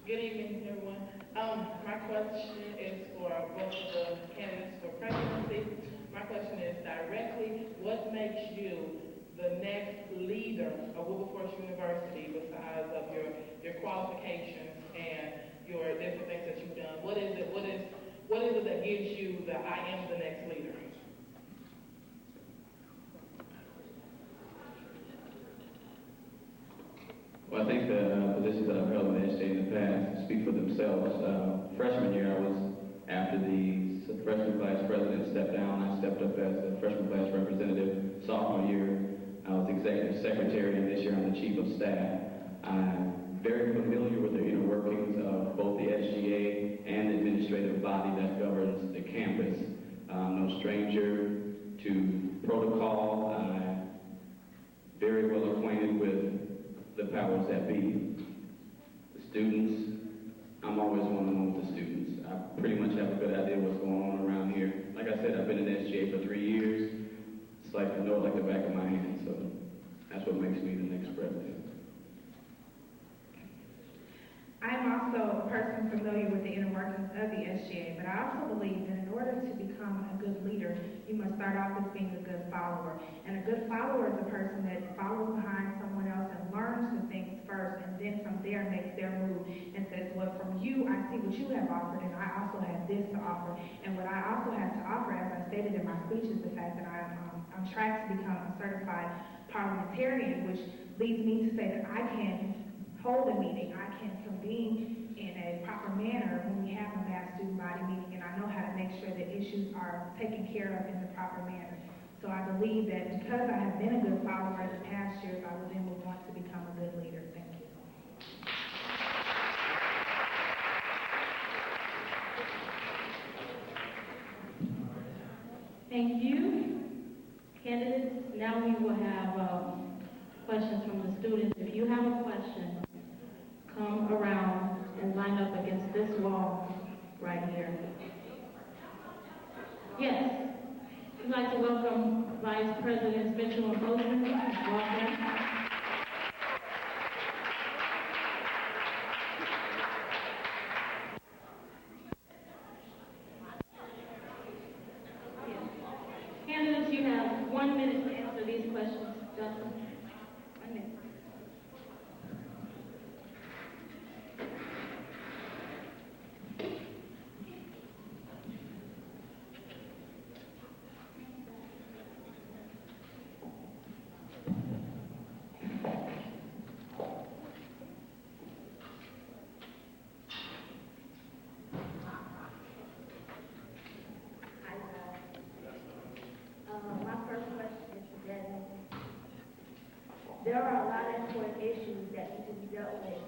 Good evening, everyone. My question is for both of the candidates for presidency. My question is directly, what makes you the next leader of Wilberforce University besides of your qualifications and your different things that you've done? What is it that gives you the I am the next leader? Well, I think the positions that I've held in the SJ in the past speak for themselves. Freshman year, I was, after the freshman class president stepped down, I stepped up as the freshman class representative. Sophomore year, I was executive secretary, and this year I'm the chief of staff. I'm very familiar with the inner workings of both the SGA and the administrative body that governs the campus. I'm no stranger to protocol. I'm very well acquainted with the powers that be. The students, I'm always one-on-one with the students. I pretty much have a good idea what's going on around here. Like I said, I've been in SGA for 3 years. It's like I know it like the back of my hand, so that's what makes me the next president. I'm also a person familiar with the inner workings of the SGA, but I also believe that in order to become a good leader, you must start off as being a good follower. And a good follower is a person that follows behind someone else and learns the things first, and then from there makes their move and says, well, from you, I see what you have offered, and I also have this to offer. And what I also have to offer, as I stated in my speech, is the fact that I'm on track to become a certified parliamentarian, which leads me to say that I can hold a meeting, I can convene in a proper manner when we have a mass student body meeting, and I know how to make sure that issues are taken care of in the proper manner. So I believe that because I have been a good follower in the past years, I will then move on to become a good leader. Thank you. Thank you. Candidates, now we will have questions from the students. If you have a question, come around and line up against this wall right here. Yes. I'd like to welcome Vice Presidents Mitchell and Bozeman. Welcome. Candidates, you have 1 minute to answer these questions. Justin. 1 minute. My first question is for Devin. There are a lot of important issues that need to be dealt with,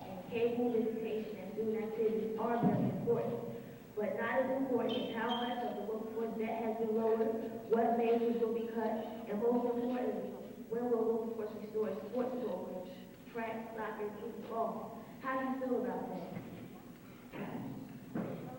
and cable visitation and student activities are very important. But not as important as how much of the workforce debt has been lowered, what measures will be cut, and most importantly, when will Wilberforce restore its sports programs, track, soccer, and football? How do you feel about that?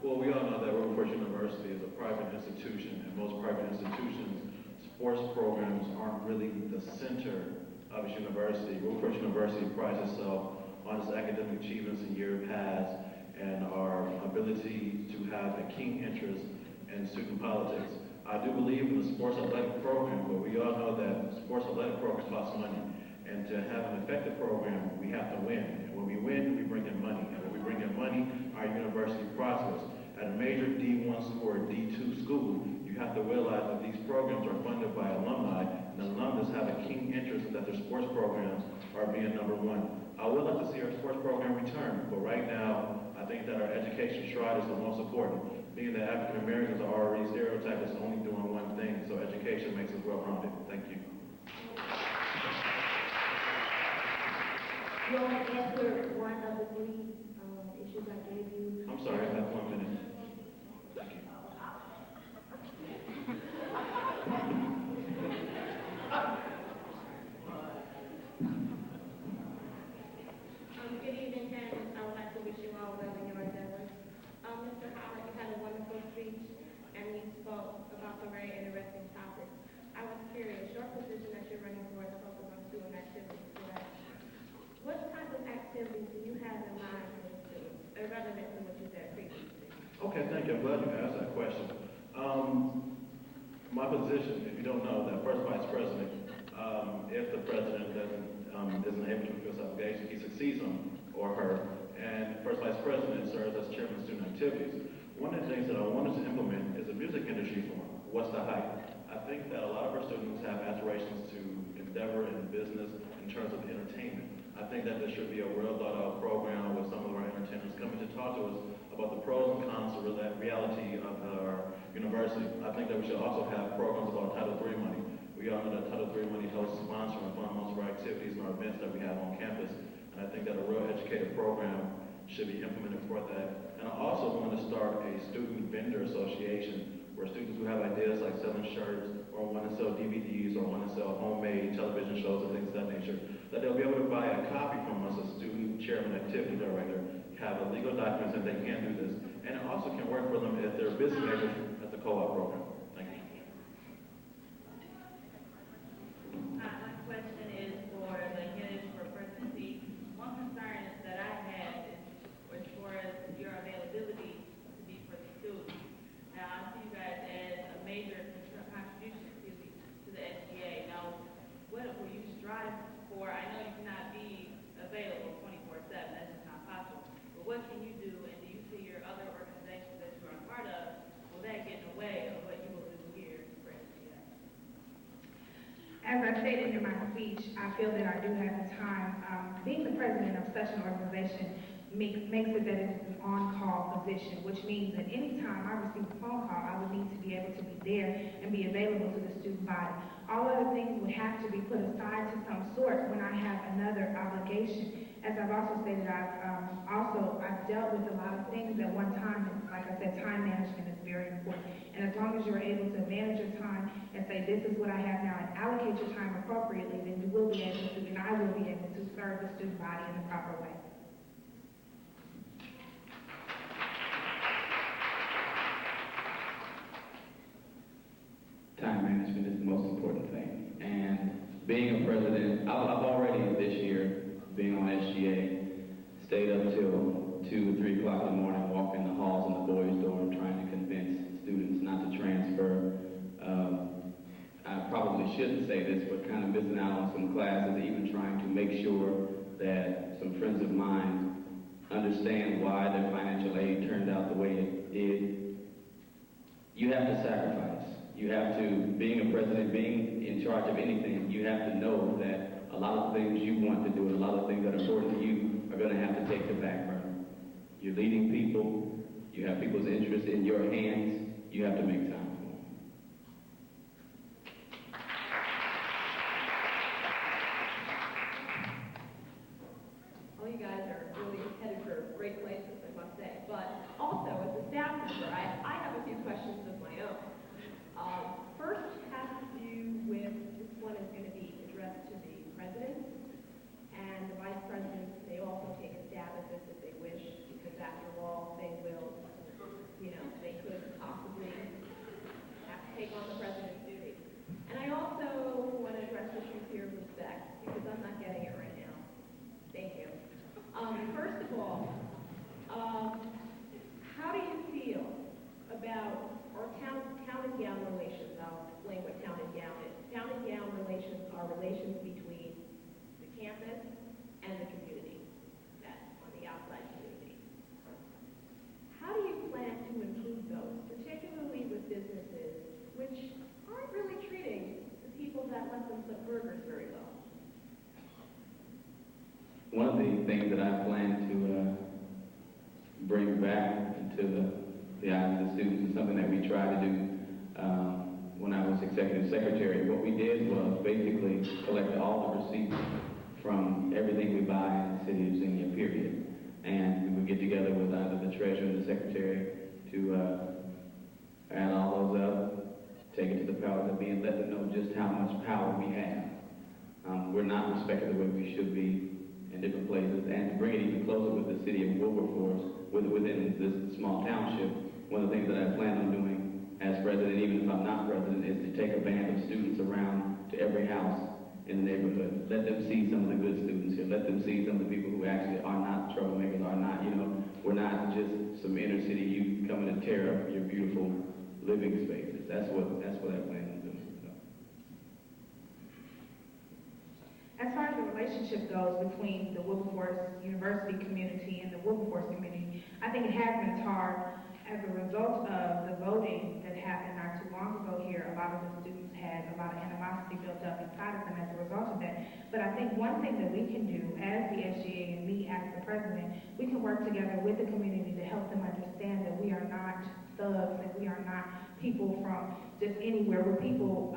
Well, we all know that Wilberforce University is a private institution, and most private institutions, sports programs aren't really the center of its university. Wilberforce University prides itself on its academic achievements in years past and our ability to have a keen interest in student politics. I do believe in the sports athletic program, but we all know that sports athletic programs cost money. And to have an effective program, we have to win. And when we win, we bring in money. And when we bring in money, our university prospers. At a major D1 school or D2 school, you have to realize that these programs are funded by alumni, and alumnus have a keen interest that their sports programs are being number one. I would like to see our sports program return, but right now, I think that our education stride is the most important. Being that African Americans are already stereotyped as only doing one thing, so education makes us well-rounded. Thank you. You only answered one of the three issues I gave you. I'm sorry, I have 1 minute. Thank you. Good evening, candidates. I would like to wish you all well in your endeavors. Mr. Howard, you had a wonderful speech, and you spoke about some very interesting topics. I was curious, your position that you're running for is focused on student activities, correct? What type of activities do you have in mind for the students, irrelevant to what you said previously? Okay, thank you. I'm glad you asked that question. My position, if you don't know, that first vice president, if the president isn't able to fulfill his obligation, he succeeds him or her, and first vice president serves as chairman of student activities. One of the things that I wanted to implement is a music industry reform. What's the hype? I think that a lot of our students have aspirations to endeavor in business in terms of entertainment. I think that there should be a real thought-out program with some of our entertainers coming to talk to us about the pros and cons of the reality of our university. I think that we should also have programs about Title III money. We all know that Title III money helps sponsor and fund most of our activities and our events that we have on campus. And I think that a real educated program should be implemented for that. And I also want to start a student vendor association where students who have ideas like selling shirts or want to sell DVDs or want to sell homemade television shows and things of that nature, that they'll be able to buy a copy from us, a student chairman activity director, have a legal documents that they can do this. And it also can work for them if they're business majors at the co-op program. Thank you. My question is for the candidates for presidency. One concern that I have is as far as your availability to be for the students. Now, I see you guys as a major contribution to the SGA. Now, what will you strive for? I know you cannot be available 24/7. That's just not possible. But what can you do, and do you see your other organizations that you are a part of, will that get in the way of what you will do here for SGA? As I stated in my speech, I feel that I do have the time. Being the president of such an organization makes it that it's an on-call position, which means that any time I receive a phone call, I would need to be able to be there and be available to the student body. All other things would have to be put aside to some sort when I have another obligation. As I've also stated, I've dealt with a lot of things at one time, and like I said, time management is very important. And as long as you're able to manage your time and say, this is what I have now, and allocate your time appropriately, then you will be able to, and I will be able to serve the student body in the proper way. Time management is the most important thing. And being a president, I've already this year, being on SGA, stayed up till 2 or 3 o'clock in the morning, walking the halls in the boys' dorm, trying to convince students not to transfer. I probably shouldn't say this, but kind of missing out on some classes, even trying to make sure that some friends of mine understand why their financial aid turned out the way it did. You have to sacrifice. You have to, being a president, being in charge of anything, you have to know that a lot of things you want to do and a lot of things that are important to you are going to have to take the back burner. You're leading people, you have people's interests in your hands, you have to make time for them. All you guys are really headed for great places, I must say. But also, as a staff member, I have a few questions of my own. First has to do with, this one is going to be addressed to the president, and the vice presidents may also take a stab at this if they wish, because after all, they will, they could possibly have to take on the president's duties. And I also want to address issues here of respect, because I'm not getting it right now. Thank you. First of all, how do you feel about our town and gown relations? I'll explain what town and gown is. Town and gown relations are relations between the campus and the community, that's on the outside community. How do you plan to improve those, particularly with businesses which aren't really treating the people that let them put burgers very well? One of the things that I plan to bring back into the eyes of the students is something that we tried to do when I was executive secretary. What we did was basically collect all the receipts from everything we buy in the city of Xenia, period. And we would get together with either the treasurer and the secretary to add all those up, take it to the powers that be, and let them know just how much power we have. We're not respected the way we should be in different places, and to bring it even closer with the city of Wilberforce, within this small township, one of the things that I plan on doing as president, even if I'm not president, is to take a band of students around to every house in the neighborhood. Let them see some of the good students here. Let them see some of the people who actually are not troublemakers, are not, we're not just some inner city youth coming to tear up your beautiful living spaces. That's what I plan on doing. As far as the relationship goes between the Wilberforce University community and the Wilberforce community, I think it has been tarred as a result of the voting that happened in too long ago here, a lot of the students had a lot of animosity built up inside of them as a result of that. But I think one thing that we can do as the SGA and me as the president, we can work together with the community to help them understand that we are not thugs, that we are not people from just anywhere. We're people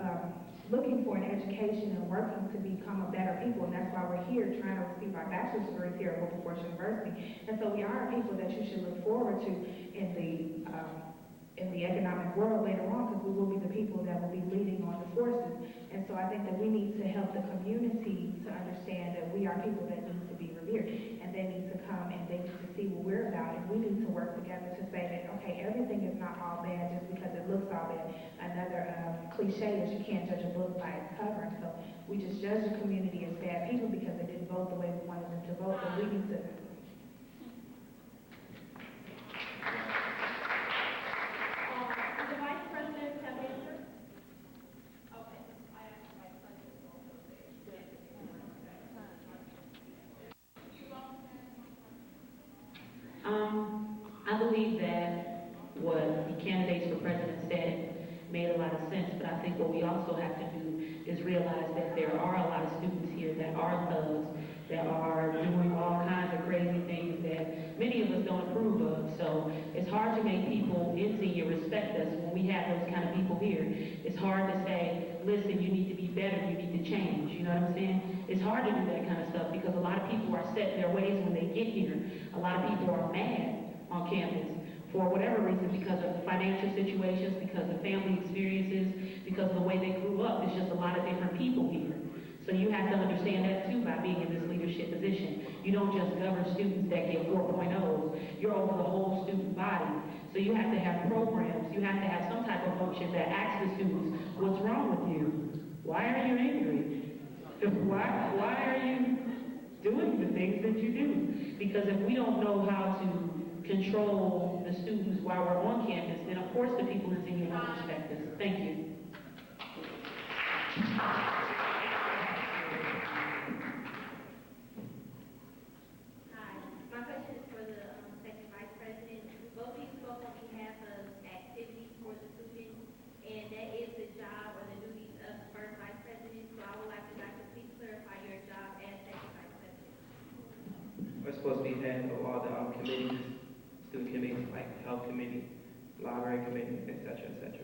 looking for an education and working to become a better people, and that's why we're here trying to receive our bachelor's degrees here at Wilberforce University. And so we are people that you should look forward to in the economic world later on, because we will be the people that will be leading on the forces. And so I think that we need to help the community to understand that we are people that need to be revered, and they need to come and they need to see what we're about, and we need to work together to say that, okay, everything is not all bad just because it looks all bad. Another cliche is you can't judge a book by its cover. And so we just judge the community as bad people because they didn't vote the way we wanted them to vote, but we need to. The Vice President have answered? Okay, I asked the Vice President also there. I believe that what the candidates for president said made a lot of sense, but I think what we also have to do is realize that there are a lot of students here that are thugs, that are doing all kinds of crazy things that many of us don't approve of. So it's hard to make people in senior respect us when we have those kind of people here. It's hard to say, listen, you need to be better, you need to change, you know what I'm saying? It's hard to do that kind of stuff because a lot of people are set in their ways when they get here. A lot of people are mad on campus for whatever reason, because of financial situations, because of family experiences, because of the way they grew up. It's just a lot of different people here. So you have to understand that too by being in this leadership position. You don't just govern students that get 4.0s. You're over the whole student body. So you have to have programs. You have to have some type of function that asks the students, what's wrong with you? Why are you angry? Why are you doing the things that you do? Because if we don't know how to control the students while we're on campus, then of course the people in senior won't respect us. Thank you. Hi, my question is for the second vice president. Both of you spoke on behalf of activities for the students, and that is the job or the duties of the first vice president. So I would like you guys to please clarify your job as second vice president. We're supposed to be head of all the committees, student committees like health committee, library committee, etc., etc.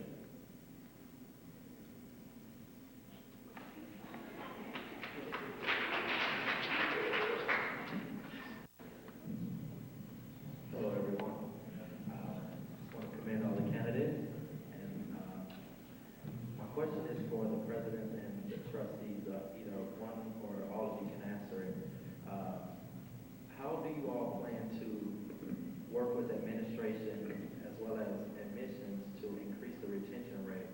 Hello, everyone. Just want to commend all the candidates. And my question is for the president and the trustees. Either one or all of you can answer it. How do you all plan to work with administration as well as admissions to increase the retention rate?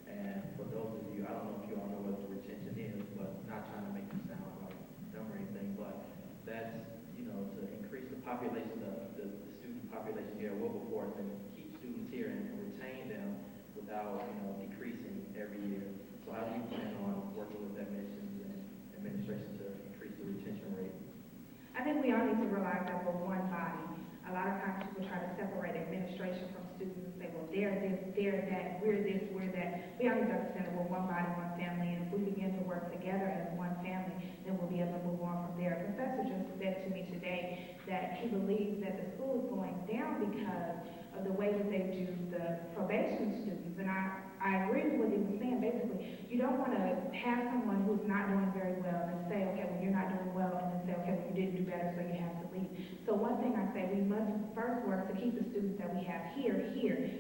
And for those of you, I don't know if you all know what the retention is, but not trying to make you sound like dumb or anything, but that's, to increase the population, the student population here at Wilberforce and keep students here and retain them without, decreasing every year. So how do you plan on working with admissions and administration to increase the retention rate? I think we all need to realize that we're one body. A lot of times people try to separate administration from students and say, well, they're this, they're that, we're this, we're that. We all need to understand that we're one body, one family, and if we begin to work together as one family, then we'll be able to move on from there. A professor just said to me today that he believes that the school is going down because of the way that they do the probation students. And I agree with what he was saying. Basically, you don't want to have someone who's not doing very well and say, okay, well, you're not doing well, and then say, okay, well, you didn't do better, so you have to leave. So one thing I say, we must first work to keep the students that we have here,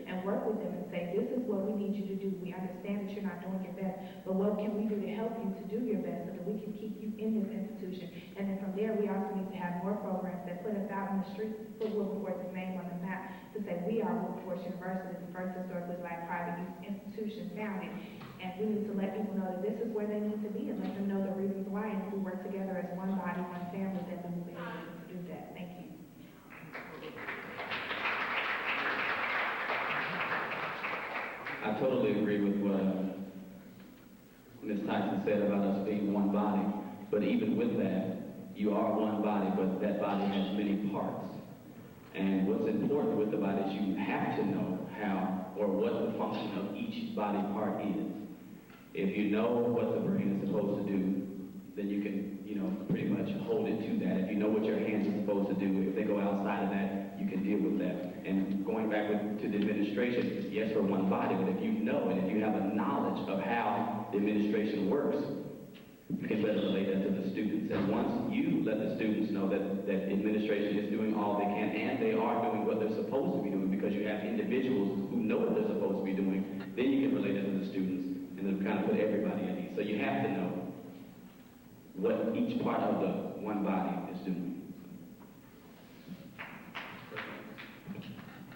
and work with them and say, this is what we need you to do. We understand that you're not doing your best, but what can we do to help you to do your best so that we can keep you in this institution? And then from there, we also need to have more programs that put us out in the streets, put Wilberforce's name on the map to say we are Wilberforce University, the first historically Black private institution founded. And we need to let people know that this is where they need to be and let them know the reasons why. And if we work together as one body, one family, then we will be able to do that. Thank you. I totally agree with what Ms. Tyson said about us being one body. But even with that, you are one body, but that body has many parts. And what's important with the body is you have to know how or what the function of each body part is. If you know what the brain is supposed to do, then you can, pretty much hold it to that. If you know what your hands are supposed to do, if they go outside of that, you can deal with that. And going back to the administration, yes, for one body, but if you know and if you have a knowledge of how the administration works, you can better relate that to the students. And once you let the students know that administration is doing all they can, and they are doing what they're supposed to be doing, because you have individuals who know what they're supposed to be doing, then you can relate it to the students, and then kind of put everybody at ease. So you have to know what each part of the one body is doing.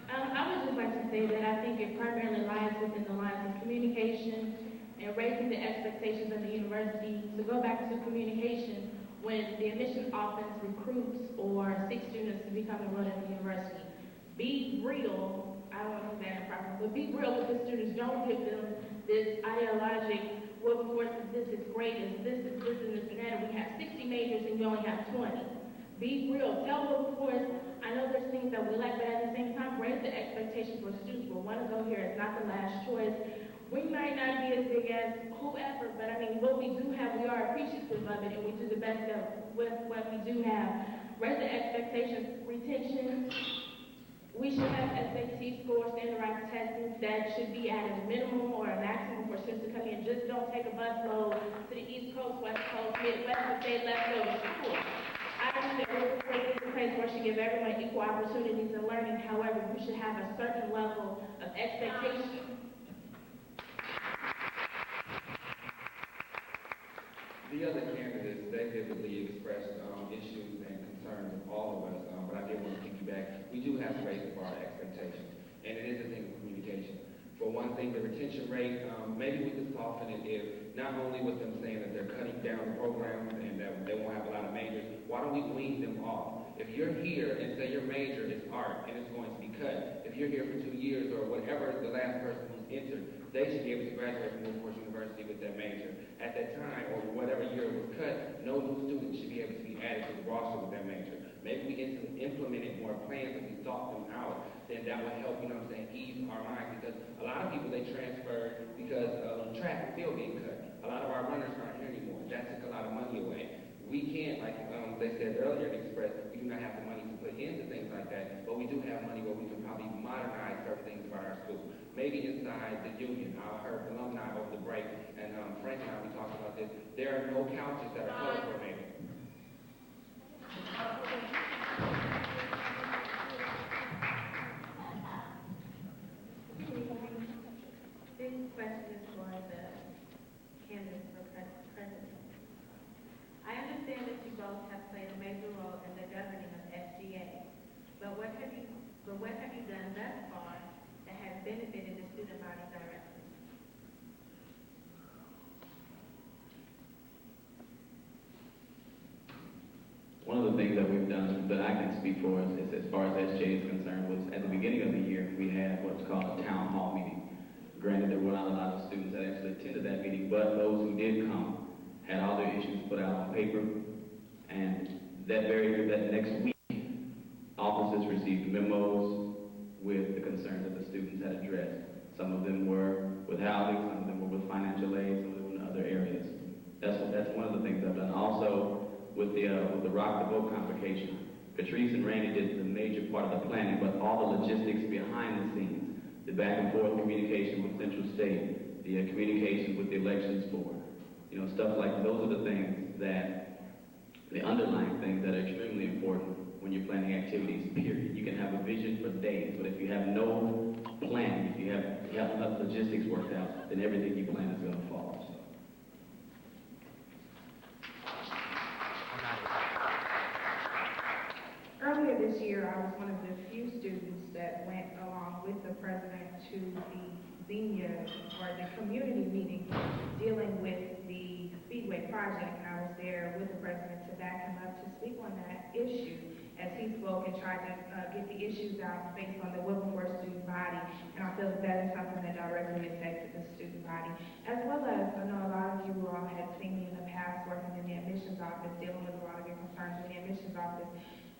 I would just like to say that I think it primarily lies within the lines of communication and raising the expectations of the university. To go back to communication, when the admissions office recruits or seeks students to become enrolled at the university, be real. I don't know if that's proper, but be real with the students. Don't give them this ideologic, Wilberforce is this, is great, is this, and this, and that. We have 60 majors and you only have 20. Be real. Tell Wilberforce, I know there's things that we like, but at the same time, raise the expectations for students. We want to go here. It's not the last choice. We might not be as big as whoever, but I mean, what we do have, we are appreciative of it, and we do the best with what we do have. Raise the expectations. Retention. We should have SAT scores, standardized testing that should be at a minimum or a maximum for students to come in. Just don't take a bus load to the East Coast, West Coast, Midwest, and say, let's go to school. I understand we're in a place where we should give everyone equal opportunities in learning. However, we should have a certain level of expectation. The other candidates, they vividly expressed issues and concerns of all of us, but I did want to piggyback. We do have to raise the bar of expectations, and it is a thing of communication. For one thing, the retention rate, maybe we could soften it if not only with them saying that they're cutting down the programs and that they won't have a lot of majors, why don't we wean them off? If you're here and say your major is art and it's going to be cut, if you're here for 2 years or whatever the last person who's entered, they should be able to graduate from Wilberforce University with that major. At that time, or whatever year it was cut, no new students should be able to be added to the roster with that major. Maybe we implemented more plans and we thought them out, then that would help, ease our minds. Because a lot of people, they transferred because track and field being cut. A lot of our runners aren't here anymore. That took a lot of money away. We can't, like they said earlier in Express, we do not have the money to put into things like that, but we do have money where we can probably modernize certain things about our school. Maybe inside the union, I heard alumni over the break, and Frank and I, we talked about this, there are no couches that are color coordinated. This question is for the candidates for president. I understand that you both have played a major role in the governing of SGA, but what have you done thus far that has benefited the student body directly? One of the things that we've done that I can speak for is as far as SJ is concerned was at the beginning of the year we had what's called a town hall meeting. Granted, there were not a lot of students that actually attended that meeting, but those who did come had all their issues put out on paper, and that next week, officers received memos with the concerns that the students had addressed. Some of them were with housing, some of them were with financial aid, some of them were in other areas. That's one of the things I've done. Also, with the Rock the Vote convocation, Patrice and Randy did the major part of the planning, but all the logistics behind the scenes, the back and forth communication with Central State, the communication with the elections board, stuff like those are the things that, the underlying things that are extremely important when you're planning activities, period. You can have a vision for days, but if you have no plan, if you have enough logistics worked out, then everything you plan is going to fall. So. Earlier this year, I was one of the few students that went along with the president to the Xenia, or the community meeting, dealing with the Speedway project. And I was there with the president to back him up to speak on that issue as he spoke and tried to get the issues out based on the Wilberforce student body. And I feel that is something that directly affected the student body. As well as, I know a lot of you all had seen me in the past working in the admissions office, dealing with a lot of your concerns in the admissions office.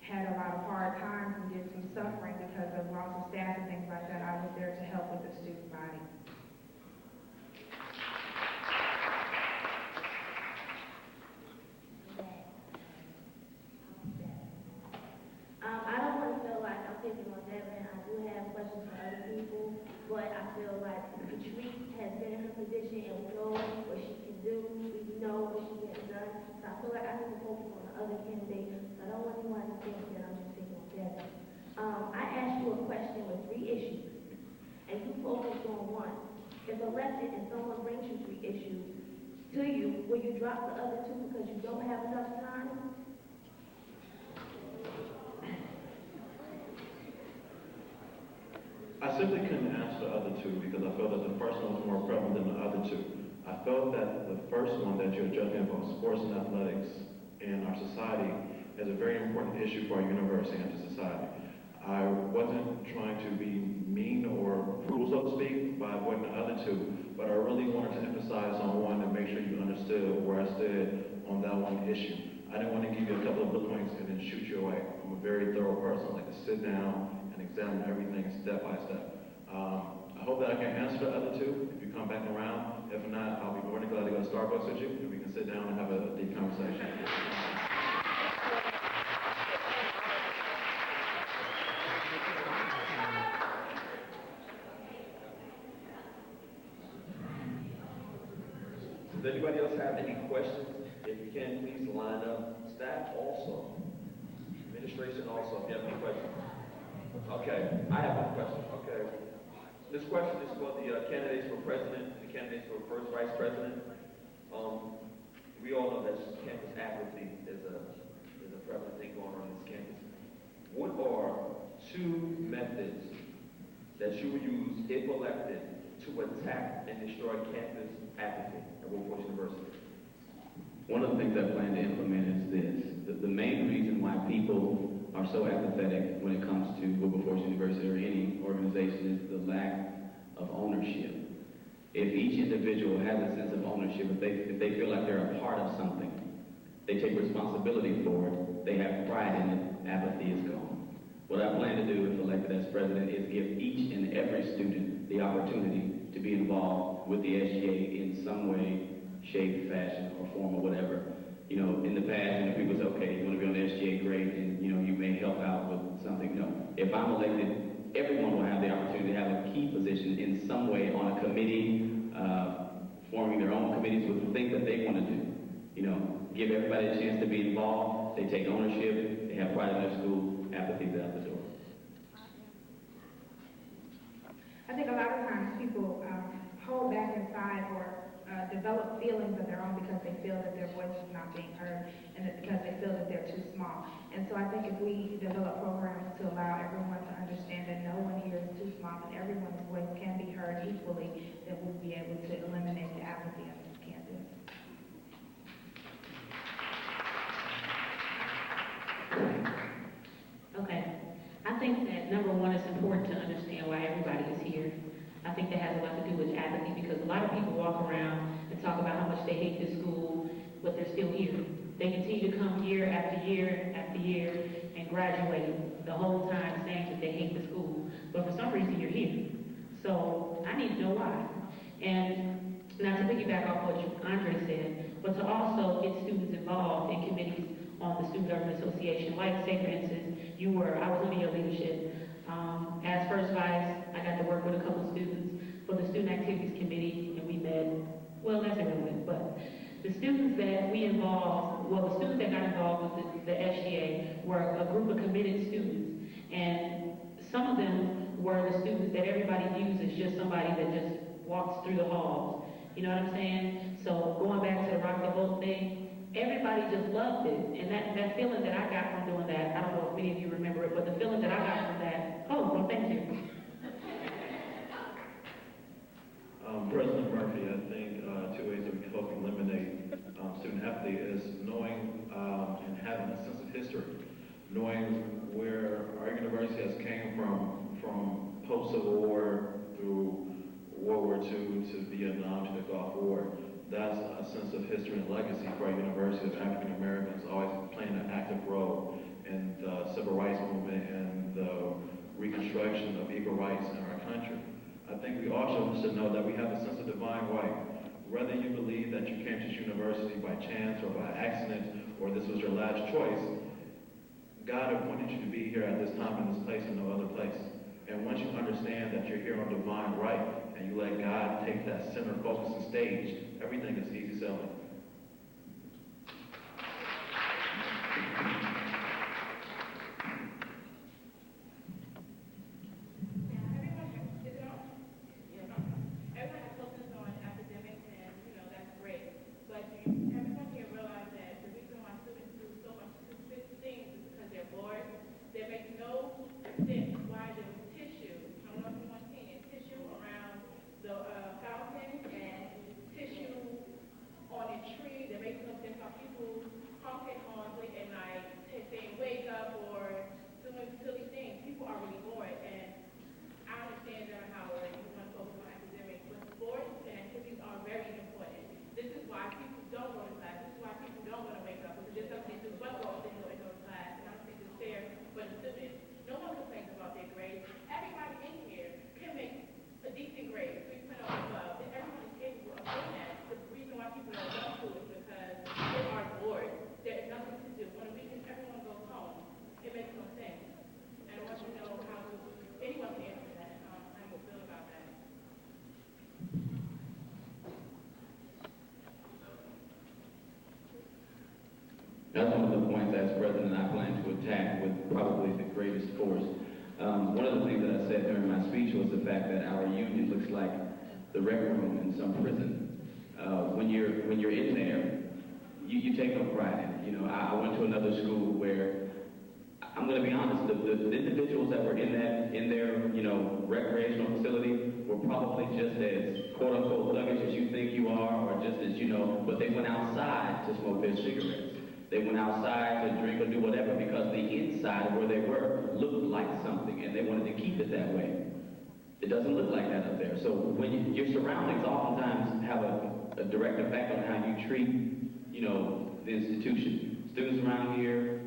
had a lot of hard times and did some suffering because of loss of staff and things like that, I was there to help with the student body. I don't want to feel like I'm picking on Devin. I do have questions for other people, but I feel like Patrice has been in her position and we know what she can do. We know what she gets done. So I feel like I need to focus on the other candidates. I don't want anyone to think that I'm just picking on Devin. I asked you a question with 3 issues, and you focused on one. If elected and someone brings you 3 issues to you, will you drop the other 2 because you don't have enough time? I simply couldn't answer the other 2 because I felt that the first one was more prevalent than the other 2. I felt that the first one that you're judging about sports and athletics in our society is a very important issue for our university and to society. I wasn't trying to be mean or cruel, so to speak, by avoiding the other 2, but I really wanted to emphasize on one and make sure you understood where I stood on that one issue. I didn't want to give you a couple of bullet points and then shoot you away. I'm a very thorough person. I like to sit down and examine everything step by step. I hope that I can answer the other 2 if you come back around. If not, I'll be more than glad to go to Starbucks with you and we can sit down and have a deep conversation. Does anybody else have any questions? If you can, please line up. Staff also. Administration also, if you have any questions. Okay, I have one question. Okay. This question is for the candidates for president and the candidates for first vice president. We all know that campus apathy is a prevalent thing going on in this campus. What are 2 methods that you would use, if elected, to attack and destroy campus apathy at Wilberforce University? One of the things I plan to implement is this. The main reason why people are so apathetic when it comes to Wilberforce University or any organization is the lack of ownership. If each individual has a sense of ownership, if they feel like they're a part of something, they take responsibility for it, they have pride in it, apathy is gone. What I plan to do if elected as president is give each and every student the opportunity to be involved with the SGA in some way, shape, fashion, or form, or whatever. You know, in the past, people say, okay, you want to be on the SGA, great, and, you may help out with something. No. If I'm elected, everyone will have the opportunity to have a key position in some way on a committee, forming their own committees with the things that they want to do. Give everybody a chance to be involved. They take ownership. They have pride in their school. Apathy's out the door. I think a lot of times people hold back inside or develop feelings of their own because they feel that their voice is not being heard and because they feel that they're too small. And so I think if we develop programs to allow everyone to understand that no one here is too small and everyone's voice can be heard equally, then we'll be able to eliminate the apathy on this campus. Okay. I think that number 1, it's important to understand why everybody is here. I think that has a lot to do with apathy because a lot of people walk around and talk about how much they hate this school, but they're still here. They continue to come year after year after year and graduate the whole time saying that they hate the school, but for some reason you're here. So I need to know why. And not to piggyback off what Andre said, but to also get students involved in committees on the Student Government Association. Like, say for instance, I was under your leadership. As first vice, I got to work with a couple of students for the Student Activities Committee, and we met, well, that's irrelevant, but the students that we involved, the students that got involved with the SGA were a group of committed students, and some of them were the students that everybody views as just somebody that just walks through the halls. You know what I'm saying? So going back to the Rock the Vote thing, everybody just loved it. And that feeling that I got from doing that, I don't know if many of you remember it, but the feeling that I got from that, well, thank you. President Murphy, I think 2 ways that we can help eliminate student apathy is knowing and having a sense of history, knowing where our university has came from post-Civil War through World War II to Vietnam to the Gulf War. That's a sense of history and legacy for our university of African Americans, always playing an active role in the civil rights movement and the reconstruction of equal rights in our country. I think we also should know that we have a sense of divine right. Whether you believe that you came to this university by chance or by accident, or this was your last choice, God appointed you to be here at this time in this place and no other place. And once you understand that you're here on divine right, and you let God take that center focus and stage, everything is easy sailing. That's one of the points as president I plan to attack with probably the greatest force. One of the things that I said during my speech was the fact that our union looks like the rec room in some prison. When you're in there, you take no pride in it. You know, I went to another school where, I'm going to be honest, the individuals that were in their recreational facility were probably just as quote unquote thuggish as you think you are, or just as but they went outside to smoke their cigarettes. They went outside to drink or do whatever because the inside of where they were looked like something, and they wanted to keep it that way. It doesn't look like that up there. So when your surroundings oftentimes have a direct effect on how you treat, the institution. Students around here,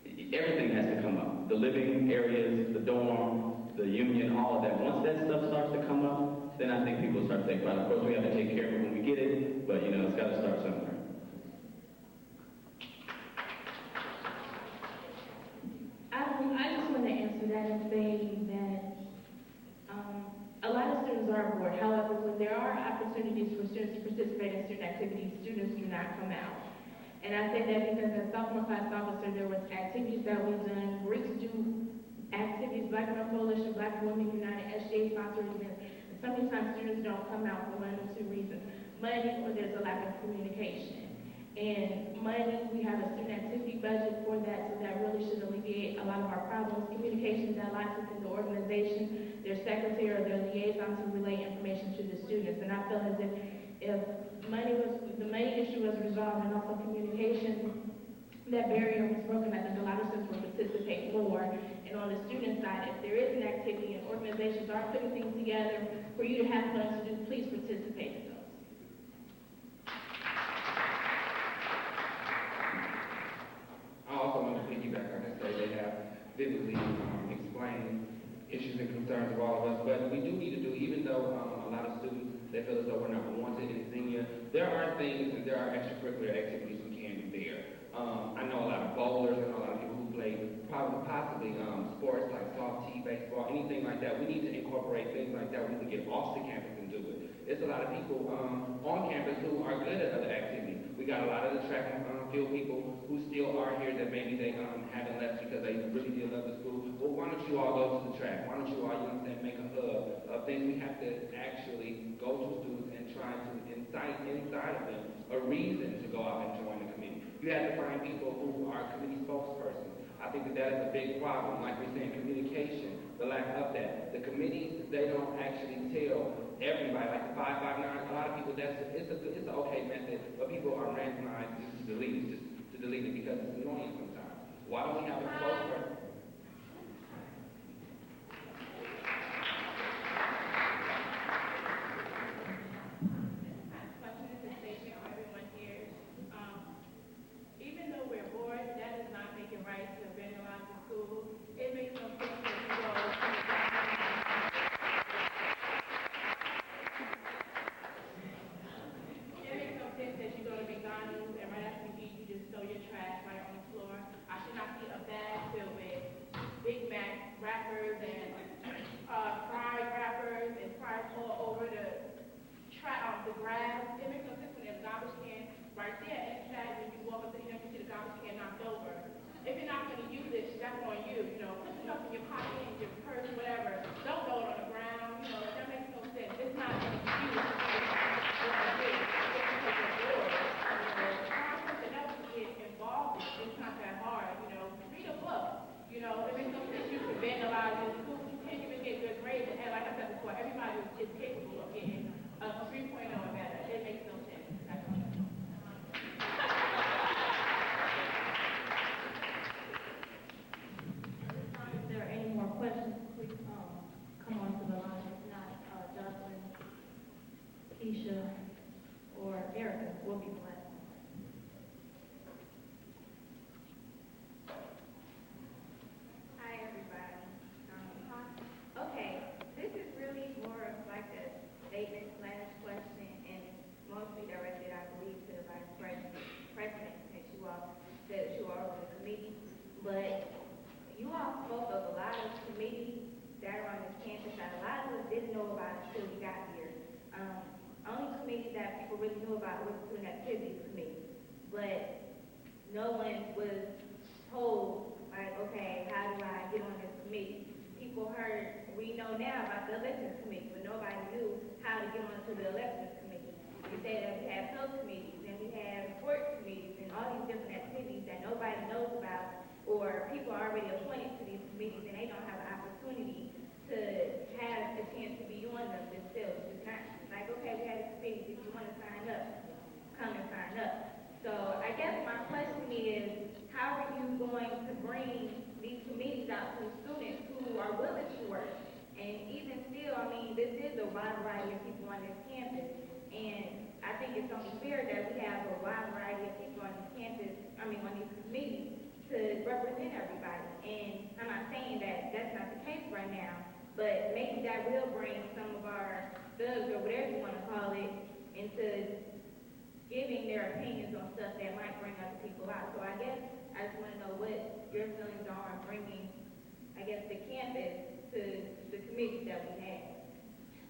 everything has to come up. The living areas, the dorm, the union, all of that. Once that stuff starts to come up, then I think people start to think about it. Of course, we have to take care of it when we get it, but it's got to start somewhere. I just want to answer that and say that a lot of students are bored. However, when there are opportunities for students to participate in student activities, students do not come out. And I say that because as sophomore class officer, there was activities that we've done. Bricks do activities, Black Girl Coalition, Black Women United, SGA sponsored events. And sometimes students don't come out for one of two reasons: money, or there's a lack of communication. And money, we have a student activity budget for that, so that really should alleviate a lot of our problems. Communication that lies within the organization, their secretary or their liaison to relay information to the students. And I feel as if the money issue was resolved and also communication, that barrier was broken, I think a lot of students will participate more. And on the student side, if there is an activity and organizations are putting things together for you to have fun to do, please participate in those. I also want to piggyback on that, say they have vividly explained issues and concerns of all of us, but we do need to do, even though a lot of students, they feel as though we're not wanted in senior, there are things and there are extracurricular activities we can do there. I know a lot of bowlers, I know a lot of people who play possibly sports like soft tee, baseball, anything like that. We need to incorporate things like that. We can get off the campus and do it. There's a lot of people on campus who are good at other activities. We got a lot of the track and field people who still are here that maybe they haven't left because they really did love the school. Well, why don't you all go to the track? Why don't you all, make a hub of things? We have to actually go to students and try to incite inside of them a reason to go out and join the committee. You have to find people who are committee spokespersons. I think that is a big problem. Like we're saying, communication, the lack of that. The committees, they don't actually tell everybody, like the 559, a lot of people, it's an okay method, but people are randomized to delete it because it's annoying sometimes. Why don't we have a spokesperson? Even though we're bored, that is throw your trash right on the floor. I should not see a bag filled with Big Mac wrappers and fried wrappers and fried all over the grass. It makes no sense when there's a garbage can right there, and in fact, when you walk up to, you see the garbage can knocked over. If you're not going to use it, that's on you. Put the stuff in your pocket, in your purse, whatever. Don't throw it on the ground. That makes no sense. It's not an excuse to do what I did. It's because you're bored. Find something else to get involved in. It's not that hard. Read a book. It makes no sense you can vandalize in school. You can't even get good grades. And like I said before, everybody is capable of getting a 3.0 or better. It makes no sense. That's all. If there are any more questions, please come on to the line. If not, Jocelyn, Keisha, or Erica will be the last one. Hi, everybody. Okay, this is really more of like a statement / question, and mostly directed, I believe, to the Vice President, since you all said that you are on the committee. But you all spoke of a lot of committees that are on this campus that a lot of us didn't know about until we got here. Only committee that people really knew about was the Student Activities Committee. But no one was told, like, okay, how do I get on this committee? People heard, we know now about the Elections Committee, but nobody knew how to get onto the Elections Committee. We say that we have health committees, and we have sports committees, and all these different activities that nobody knows about, or people are already appointed to these committees, and they don't have an opportunity to have a chance to be on them themselves. It's not like, okay, we have a committee, if you want to sign up, come and sign up. So I guess my question is, how are you going to bring these committees out to students who are willing to work? And even still, I mean, this is a wide variety of people on this campus, and I think it's only fair that we have a wide variety of people on this campus, on these committees, to represent everybody. And I'm not saying that that's not the case right now, but maybe that will bring some of our thugs, or whatever you want to call it, into giving their opinions on stuff that might bring other people out. So I guess I just want to know what your feelings are on bringing, I guess, the campus to the committees that we have.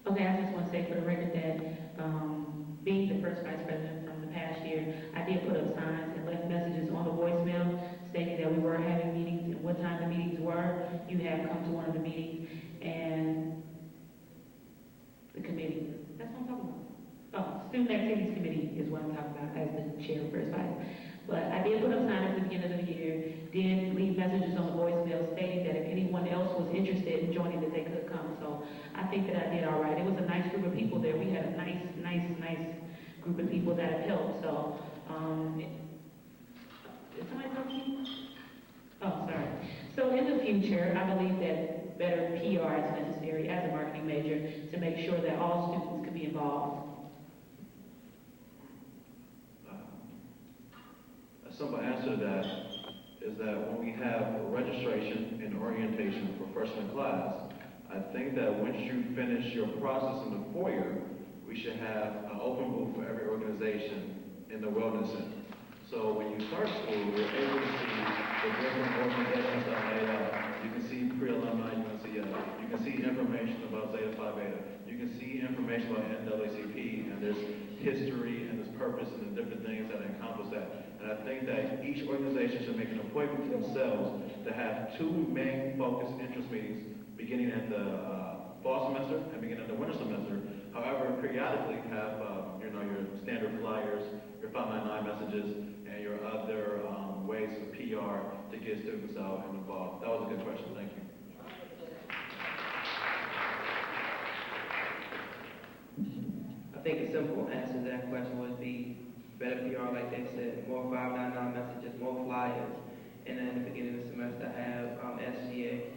Okay, I just want to say for the record that being the first vice president from the past year, I did put up signs and left messages on the voicemail stating that we were having meetings and what time the meetings were. You have come to one of the meetings, and the committee, that's what I'm talking about. Oh, Student Activities Committee is what I'm talking about as the chair of first vice. But I did put up signs at the beginning of the year, did leave messages on the voicemail stating that if anyone else was interested in joining, that they could come. So I think that I did all right. It was a nice group of people there. We had a nice group of people that have helped. So, is somebody talking? Oh, sorry. So in the future, I believe that better PR is necessary as a marketing major to make sure that all students can be involved. A simple answer to that is that when we have registration and orientation for freshman class, I think that once you finish your process in the foyer, we should have an open booth for every organization in the Wellness Center. So when you start school, you're able to see the different organizations that are laid out. You can see pre-alumni, you can see information about Zeta Phi Beta. You can see information about NAACP, and there's history and there's purpose and the different things that encompass that. And I think that each organization should make an appointment for themselves to have two main focused interest meetings beginning at the fall semester and beginning at the winter semester. However, periodically have your standard flyers, your 599 messages, and your other ways of PR to get students out and involved. That was a good question. Thank you. I think a simple answer to that question would be better PR, like they said, more 599 messages, more flyers, and then at the beginning of the semester have SGA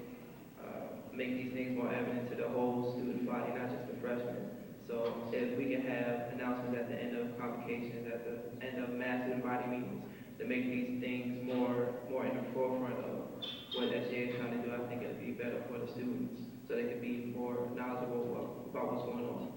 make these things more evident to the whole student body, not just the freshmen. So if we can have announcements at the end of convocations, at the end of mass student body meetings, to make these things more in the forefront of what SGA is trying to do, I think it would be better for the students, so they can be more knowledgeable about what's going on.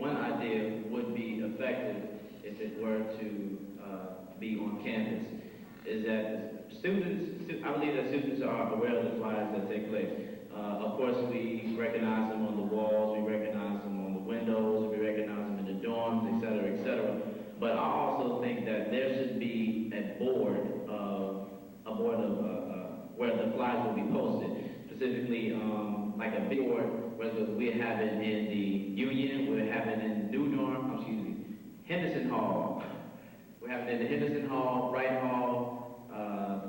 one idea would be effective if it were to be on campus. Is that I believe that students are aware of the flyers that take place. Of course, we recognize them on the walls, we recognize them on the windows, we recognize them in the dorms, et cetera, et cetera. But I also think that there should be a board of where the flyers will be posted. Specifically, like a big board, whether we have it in the Union, we have it in Henderson Hall. We have it in the Henderson Hall, Wright Hall,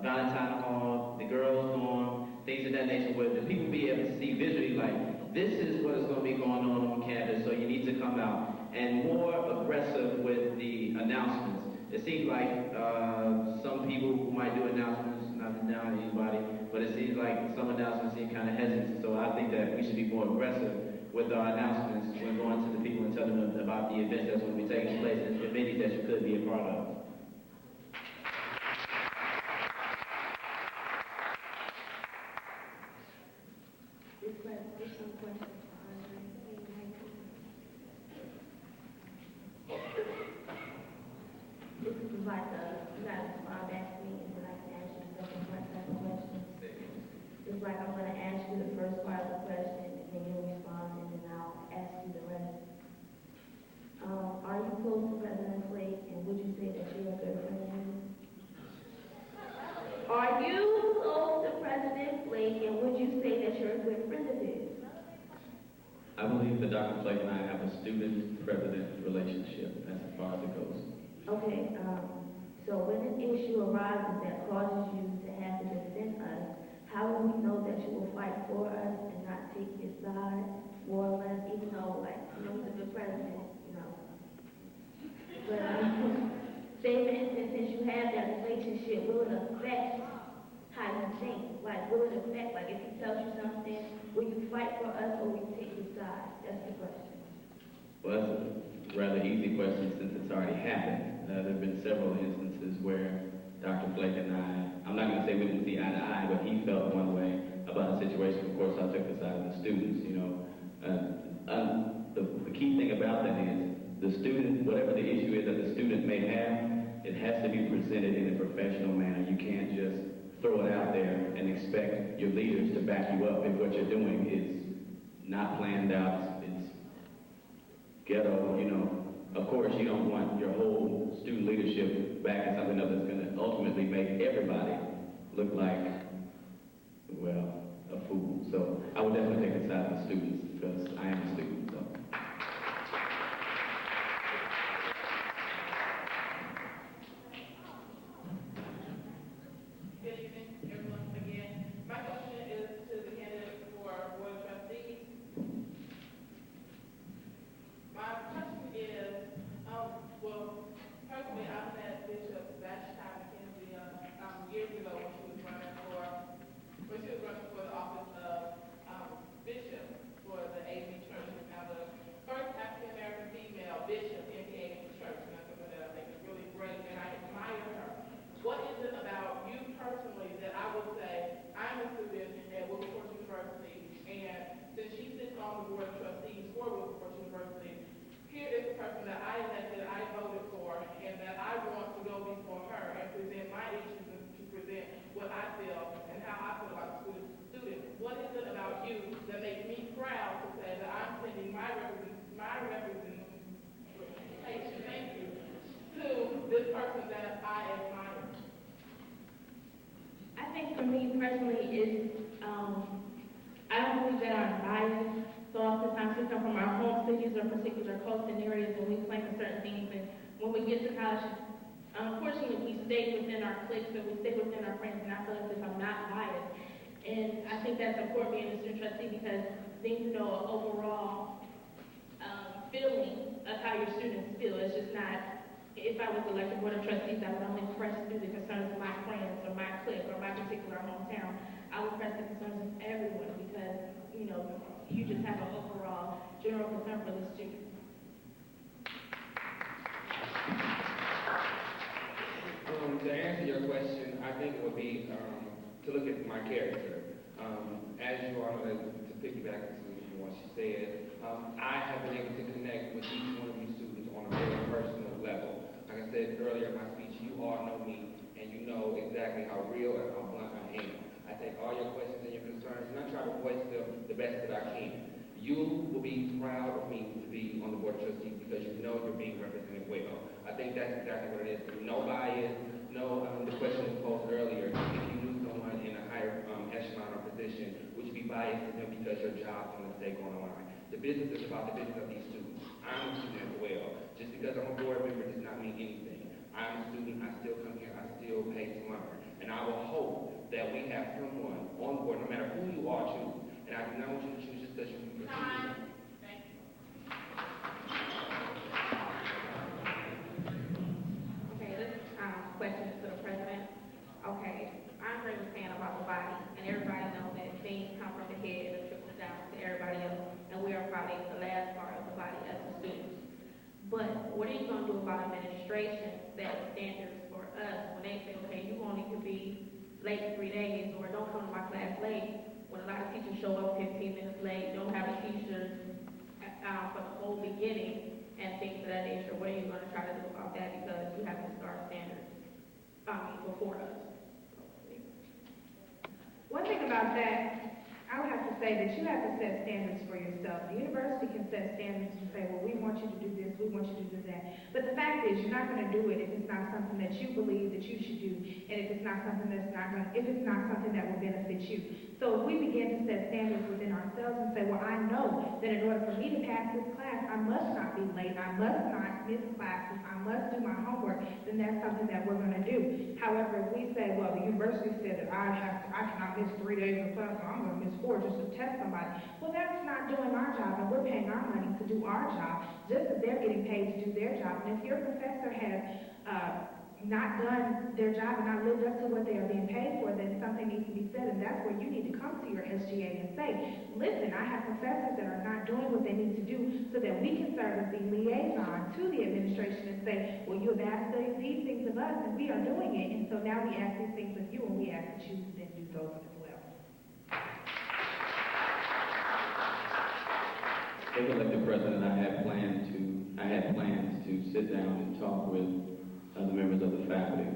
Valentine Hall, the girls' dorm, things of that nature, where the people be able to see visually, like, this is what is going to be going on campus, so you need to come out. And more aggressive with the announcements. It seems like some people who might do announcements, not to down anybody, but it seems like some announcements seem kind of hesitant. So I think that we should be more aggressive with our announcements when going to the people and telling them about the events that's going to be taking place and the committees that you could be a part of. It's like I'm going to ask you the first part of the question, and then you'll respond, and then I'll ask you the rest. Are you close to President Flake, and would you say that you're a good friend of his? Are you close to President Flake, and would you say that you're a good friend of his? I believe that Dr. Flake and I have a student-president relationship, as far as it goes. Okay, so when an issue arises that causes you to have to defend us, how will we know that you will fight for us and not take your side, more or less, even though, like, he's a good president, But, say, for instance, since you have that relationship, will it affect how you think? Like, will it affect, like, if he tells you something, will you fight for us or will you take your side? That's the question. Well, that's a rather easy question since it's already happened. There have been several instances where Dr. Flake and I'm not going to say we didn't see eye to eye, but he felt one way about the situation. Of course, I took the side of the students, The key thing about that is the student, whatever the issue is that the student may have, it has to be presented in a professional manner. You can't just throw it out there and expect your leaders to back you up if what you're doing is not planned out, it's ghetto, Of course, you don't want your whole student leadership backing something up that's going to ultimately make everybody look like, well, a fool. So I would definitely take the side of the students because I am a student. So. Good evening, everyone. Again, my question is to the candidate for Board of Trustees. My question is, personally, I met Bishop Vashti McKenzie years ago when she was running for the office of bishop for the AV Church. Now, the first African American female bishop in the AV Church, and that's something that I think is really great, and I admire her. What is it about you personally that I would say, I'm a student at Wilberforce University, and since she sits on the Board of Trustees for Wilberforce University, here is the person that I elected, I voted for, and that I want to go before her and present my issues and to present what I feel and how I feel about the student. What is it about you that makes me proud to say that I'm sending my representation, thank you, to this person that I admire? I think for me personally is, I don't believe that I'm biased. So oftentimes we come from our home cities or particular coastal areas and we plan for certain things, and when we get to college, unfortunately we stay within our cliques and we stay within our friends, and I feel as if I'm not biased. And I think that's important being a student trustee because then you know an overall feeling of how your students feel. It's just not, if I was elected Board of Trustees, I would only press through the concerns of my friends or my clique or my particular hometown. I would press the concerns of everyone because, you just have an overall general concern for the student. To answer your question, I think it would be to look at my character. As you all know, to piggyback to what she said, I have been able to connect with each one of you students on a very personal level. Like I said earlier in my speech, you all know me, and you know exactly how real and how blunt I am. I take all your questions and your concerns, and I try to voice them the best that I can. You will be proud of me to be on the Board of Trustees because you know you're being represented well. I think that's exactly what it is. No bias, the question was posed earlier. If you knew someone in a higher echelon or position, would you be biased to them because your job's going to stay going on? The business is about the business of these students. I'm a student as well. Just because I'm a board member does not mean anything. I'm a student, I still come here, I still pay to learn. And I will hope that we have someone on board, no matter who you all choose. And I do not want you to choose just because you can. Thank you. Okay, this question is to the president. Okay, I'm really saying about the body, and everybody knows that things come from the head and trickle down to everybody else, and we are probably the last part of the body as the students. But what are you going to do about administration that standards for us when they say, okay, you only could be late 3 days, or don't come to my class late, when a lot of teachers show up 15 minutes late, don't have a teacher for the whole beginning, and things of that nature. What are you going to try to do about that, because you have to start standards before us? One thing about that, I would have to say that you have to set standards for yourself. The university can set standards and say, well, we want you to do this, we want you to do that. But the fact is, you're not going to do it if it's not something that you believe that you should do, and if it's not something that will benefit you. So if we begin to set standards within ourselves and say, well, I know that in order for me to pass this class, I must not be late, I must not miss classes, I must do my homework, then that's something that we're going to do. However, if we say, well, the university said that I cannot miss 3 days of class, so I'm going to miss 4 just to test somebody. Well, that's not doing our job, and we're paying our money to do our job, just as they're getting paid to do their job. And if your professor has not done their job and not lived up to what they are being paid for, then something needs to be said, and that's where you need to come to your SGA and say, listen, I have professors that are not doing what they need to do, so that we can serve as the liaison to the administration and say, well, you have asked these things of us, and we are doing it, and so now we ask these things of you, and we ask that you then do those as well. As elected president, I had plans to sit down and talk with the members of the faculty.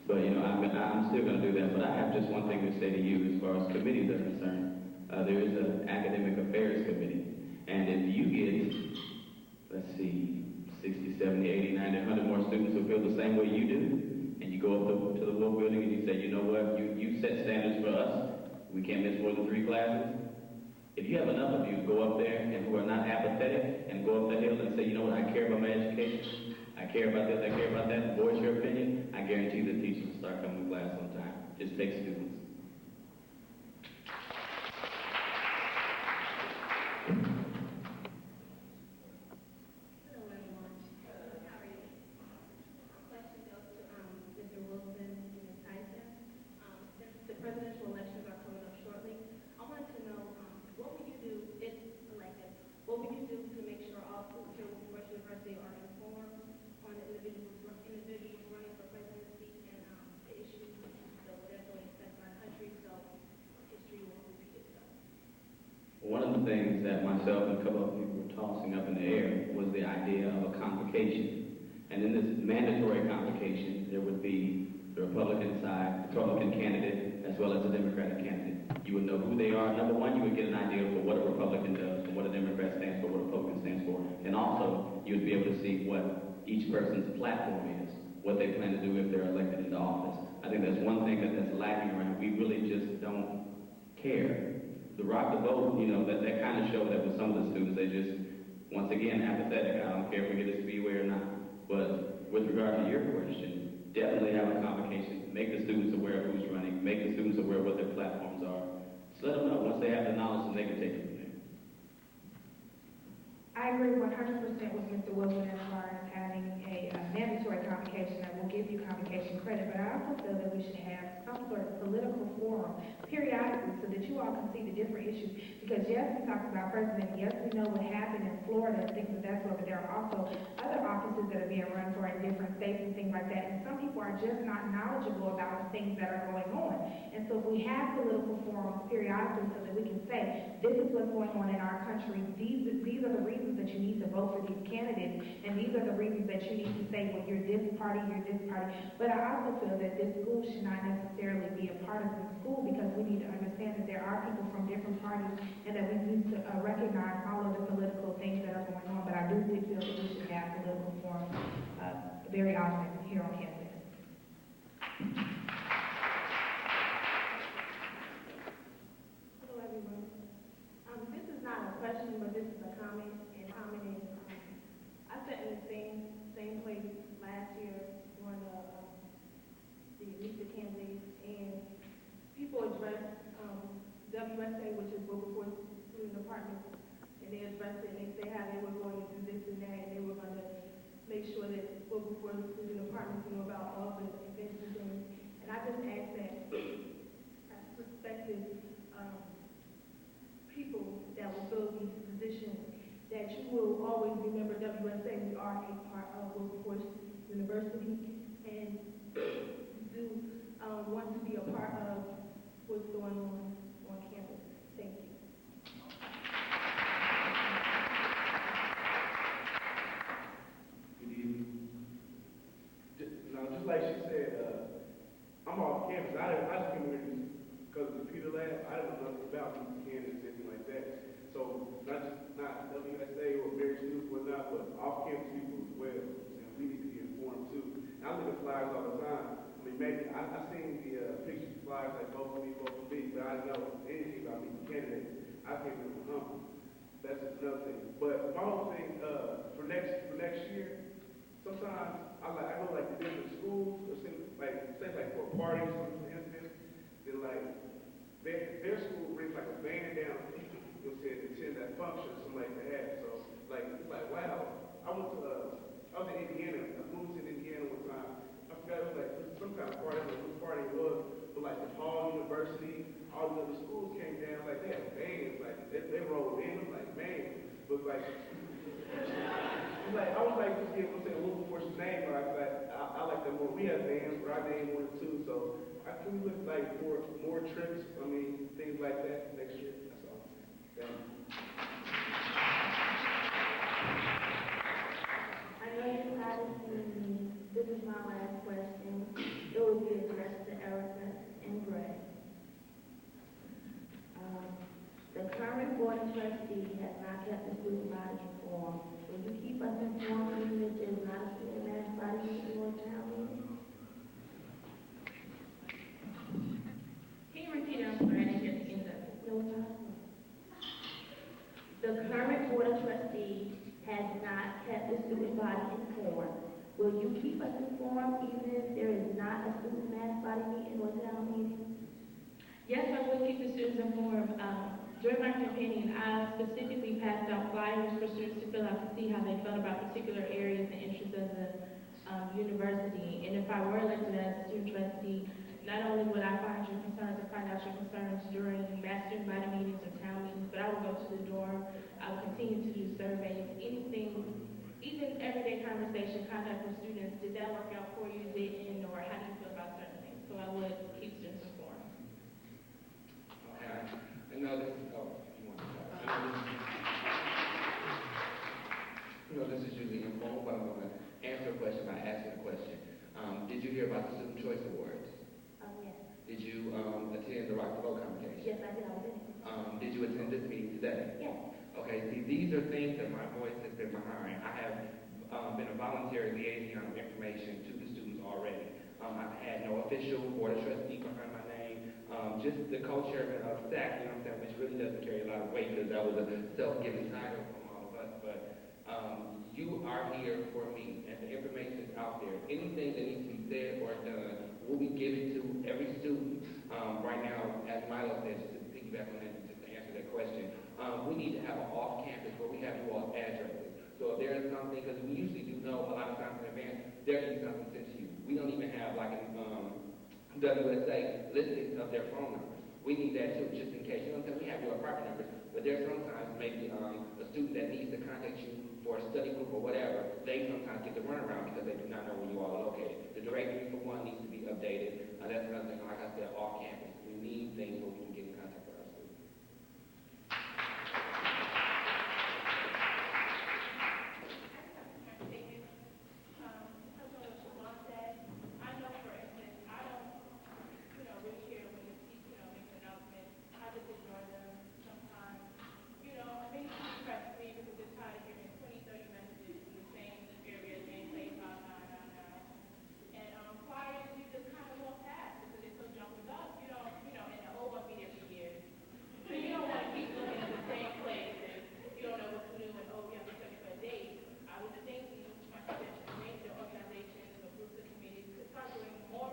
But, I'm still going to do that. But I have just one thing to say to you as far as committees are concerned. There is an academic affairs committee. And if you get, 60, 70, 80, 90, 100 more students who feel the same way you do, and you go up to the whole building and you say, you know what, you set standards for us. We can't miss more than 3 classes. If you have enough of you go up there and who are not apathetic and go up the hill and say, you know what, I care about my education, I care about this, I care about that, voice your opinion, I guarantee the teachers will start coming to class on time. Just take students. Hello, everyone. How are you? Question goes to Mr. Wilson and Ms. Tyson. Since the presidential elections are coming up shortly, I wanted to know what would you do if elected? What would you do to make sure all students here at Wilberforce University are informed on the individuals running for presidency and the issues that will definitely affect our country, so history won't repeat itself? One of the things that myself and a couple of people were tossing up in the air was the idea of a convocation. And in this mandatory convocation, there would be the Republican side, Republican candidate, as well as the Democratic candidate. You would know who they are. Number one, you would get an idea of what a Republican does, and what a Democrat stands for, what a Republican stands for. And also, you would be able to see what each person's platform is, what they plan to do if they're elected into office. I think that's one thing that's lacking around. We really just don't care. The rock the vote, that kind of showed that with some of the students, they just, once again, apathetic. I don't care if we get a speedway or not. But with regard to your question, definitely have a convocation. Make the students aware of who's running. Make the students aware of what their platforms are. Just let them know. Once they have the knowledge, then they can take it from there. I agree 100% with Mr. Wilson as far as having a mandatory convocation that will give you convocation credit, but I also feel that we should have some sort of political forum periodically so that you all can see the different issues. Because yes, we talk about president, yes, we know what happened in Florida and things of that sort, but there are also other offices that are being run for in different states and things like like that. And some people are just not knowledgeable about the things that are going on. And so if we have political forums periodically so that we can say, this is what's going on in our country, these are the reasons that you need to vote for these candidates, and these are the reasons that you need to say, well, you're this party, you're this party. But I also feel that this school should not necessarily be a part of the school, because we need to understand that there are people from different parties and that we need to recognize all of the political things that are going on. But I do feel that we should have political forums very often here on campus. Hello, everyone. This is not a question, but this is a comment. And comment is, I sat in the same place last year during the Meet the Candidates, and people addressed WSA, which is Wilberforce Student Department, and they addressed it, and they say how they were going to do this and that, and they were going to make sure that Wilberforce Student Departments knew about all the events and things. And I just ask that as prospective people that will fill these positions, that you will always remember WSA. We are a part of Wilberforce University, and do want to be a part of what's going on campus. Thank you. Good evening. Just like she said, I'm off campus. I just came here because of the computer lab. I didn't know nothing about these candidates, anything like that. So not WSA or married students, whatnot, but off-campus people as well. And we need to be informed too. And I look at flyers all the time. I mean, maybe I seen the pictures, flyers like vote for me, but I didn't know anything about me, candidates. I came here from humble. That's another thing. But my whole thing for next year, sometimes I go like to different schools, or say like for a party or something, for instance, then like their school brings like a band down of people, you'll say, to attend that function or something like that. So like it's like, wow. I was in Indiana. I moved to Indiana one time. I forgot it was like some kind of party. I don't know what party it was, but like DePaul University, all the other schools came down. Like they had bands. Like they rolled in. I'm like, man. But like, I was like to be able to say Wilberforce's name, but I like that more. We have bands, but our name one too. So I can look like for more trips. I mean, things like that next year. That's all. Thank you. I know you're tired of seeing me. This is my last question. It will be addressed to Erica and Greg. The current board of trustees has not kept the student body informed. Will you keep us informed even if there's not a student mass body meeting or town meeting? Can you repeat it? I'm sorry, I didn't hear the end of it. No problem. The current board of trustees has not kept the student body informed. Will you keep us informed even if there is not a student mass body meeting or town meeting? Yes, I will keep the students informed. During my campaigning, I specifically passed out flyers for students to fill out to see how they felt about particular areas and interests of the university. And if I were elected as a student trustee, not only would I find your concerns and find out your concerns during mass student body meetings or town meetings, but I would go to the dorm. I would continue to do surveys, anything, even everyday conversation, contact with students. Did that work out for you? Didn't? Or how do you feel about certain things? So I would keep students informed. Okay. I know this is, you want to talk? This is usually informal, but I'm going to answer a question by asking a question. Did you hear about the Student Choice Awards? Yes. Did you attend the Rock the Vote competition? Yes, I did. I was in it. Did you attend this meeting today? Yes. Okay, see, these are things that my voice has been behind. I have been a voluntary liaison of information to the students already. I've had no official board of trustee behind my name. Just the co-chairman of SAC, you know what I'm saying, which really doesn't carry a lot of weight because that was a self-given title from all of us. But you are here for me, and the information is out there. Anything that needs to be said or done will be given to every student. Right now, as Milo said, just to piggyback on that, just to answer that question, we need to have an off-campus where we have you all addresses. So if there is something, because we usually do know a lot of times in advance, there can be something sent to you. We don't even have like an WSA listing of their phone numbers. We need that too, just in case. You know what I'm saying? We have your apartment numbers, but there's sometimes maybe a student that needs to contact you for a study group or whatever. They sometimes get the runaround because they do not know where you all are located. The updated. That's another thing, like I said, off campus. We need things where we can get in contact with our students. I know, for instance, I don't, really care when the teacher, makes announcements. I just ignore them sometimes. Many people press me because they're tired of hearing 20, 30 messages in the same area, same place, blah, blah, blah, blah. And flyers, you just kind of walk past because they're so jumbled up. And the old one be there for years. So you don't want to keep looking at the same place and you don't know what's new and, we have to check for a date. I would think my suggestion, maybe the organizations or groups of committees could start doing more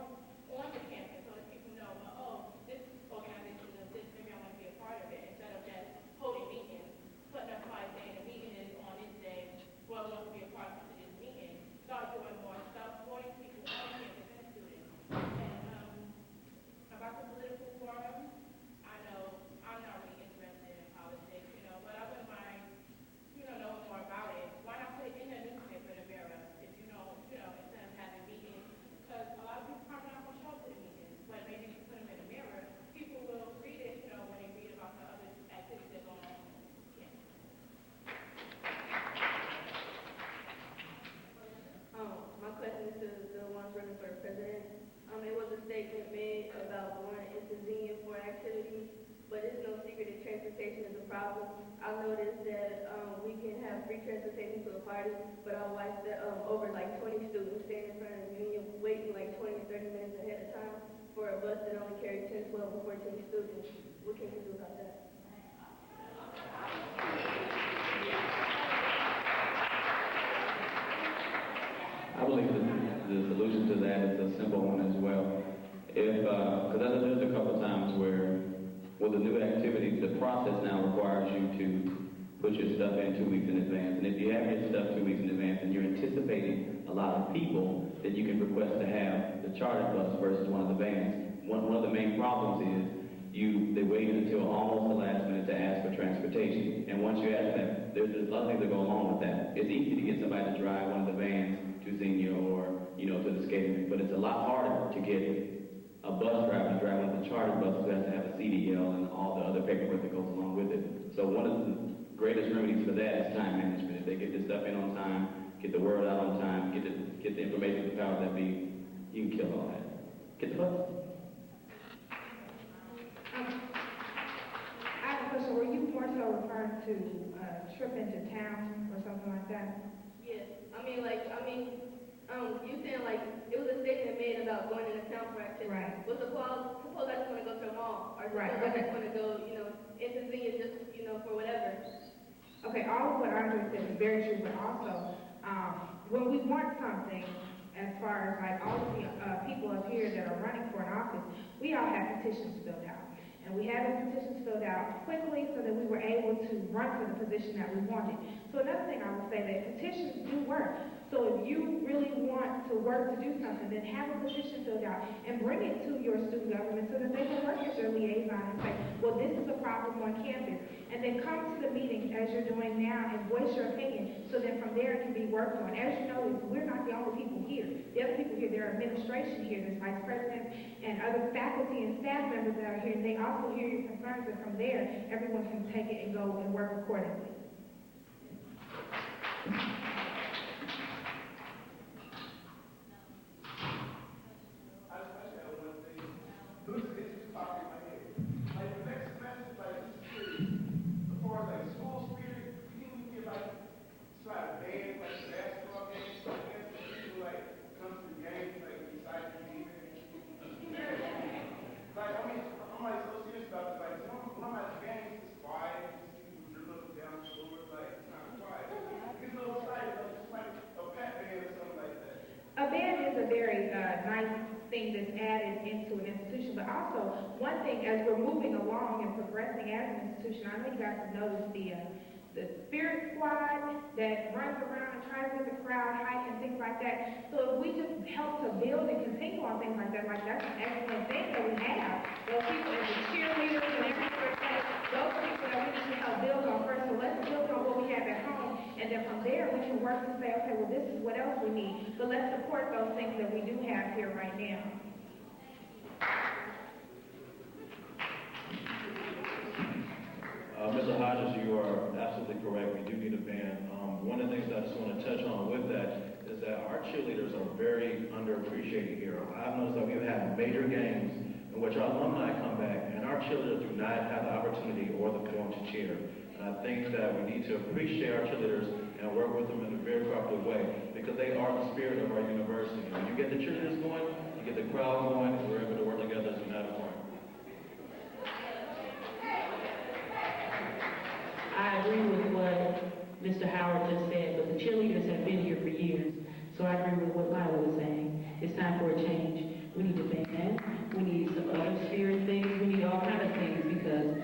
on the campus so that people know, this organization does this, maybe I want to be a part of it, instead of just holding meetings, putting up flyers saying the meeting is on this day, I want to be a part of this meeting. Start doing more stuff, supporting people on campus and students. And about the political forum, I know I'm not really interested in politics, but I wouldn't mind, knowing more about it. Why not put it in the newspaper, the Mirror, if instead of having meetings? Because a lot of people probably not going to show up to the meetings, but maybe if you put them in the Mirror, people will read it, when they read about the other activities that go on. My question is to the ones running for president. It was a statement made about wanting inconvenient for activities, but it's no secret that transportation is a problem. I noticed that we can have free transportation to a party, but I watched that over like 20 students stand in front of the union waiting like 20 to 30 minutes ahead of time for a bus that only carried 10, 12, or 14 students. What can we do about that? I believe the solution to that is a simple one as well. Because there's a couple times where, with the new activity, the process now requires you to put your stuff in 2 weeks in advance. And if you have your stuff 2 weeks in advance and you're anticipating a lot of people, then you can request to have the charter bus versus one of the vans. One of the main problems is they wait until almost the last minute to ask for transportation. And once you ask that, there's a lot of things that go along with that. It's easy to get somebody to drive one of the vans to Xenia or, to the skating rink, but it's a lot harder to get a bus driver to drive one of the charter buses who has to have a CDL and all the other paperwork that goes along with it. So one of the greatest remedies for that is time management. If they get this stuff in on time, get the word out on time, get the information to the powers that be, you can kill all that. Get the bus. I have a question. Were you more so referring to a trip into town or something like that? Yes. You saying like it was a statement made about going into town for activity. Right. But suppose I just want to go to a mall, or suppose I just want to go, inconvenient just, for whatever. Okay, all of what Andre said is very true, but also when we want something, as far as like all of the people up here that are running for an office, we all have petitions filled out. And we had the petitions filled out quickly so that we were able to run for the position that we wanted. So another thing I would say that petitions do work. So if you really want to work to do something, then have a petition filled out and bring it to your student government so that they can work as your liaison and say, well, this is a problem on campus. And then come to the meeting as you're doing now and voice your opinion so then from there it can be worked on. As you know, we're not the only people here. The other people here, there are administration here, there's vice presidents and other faculty and staff members that are here, and they also hear your concerns, and from there, everyone can take it and go and work accordingly. A band is a very nice thing that's added into an institution, but also one thing as we're moving along and progressing as an institution, I know you guys have noticed the spirit squad that runs around and tries with the crowd, hike and things like that. So if we just help to build and continue on things like that's an excellent thing that we have. Those people as the cheerleaders and everything, those people that we need to help build on first. So let's build on what we have at home, and then from there we can work to say, okay, well this is what else we need. So let's support those things that we do have here right now. Mr. Hodges, you are absolutely correct. We do need a band. One of the things I just want to touch on with that is that our cheerleaders are very underappreciated here. I've noticed that we've had major games in which our alumni come back, and our cheerleaders do not have the opportunity or the forum to cheer. And I think that we need to appreciate our cheerleaders and work with them in a very cooperative way, because they are the spirit of our university. When you get the cheerleaders going, you get the crowd going, and we're able to work together as a united front. I agree with what Mr. Howard just said, but the cheerleaders have been here for years. So I agree with what Lila was saying. It's time for a change. We need a band. We need some other spirit things. We need all kinds of things, because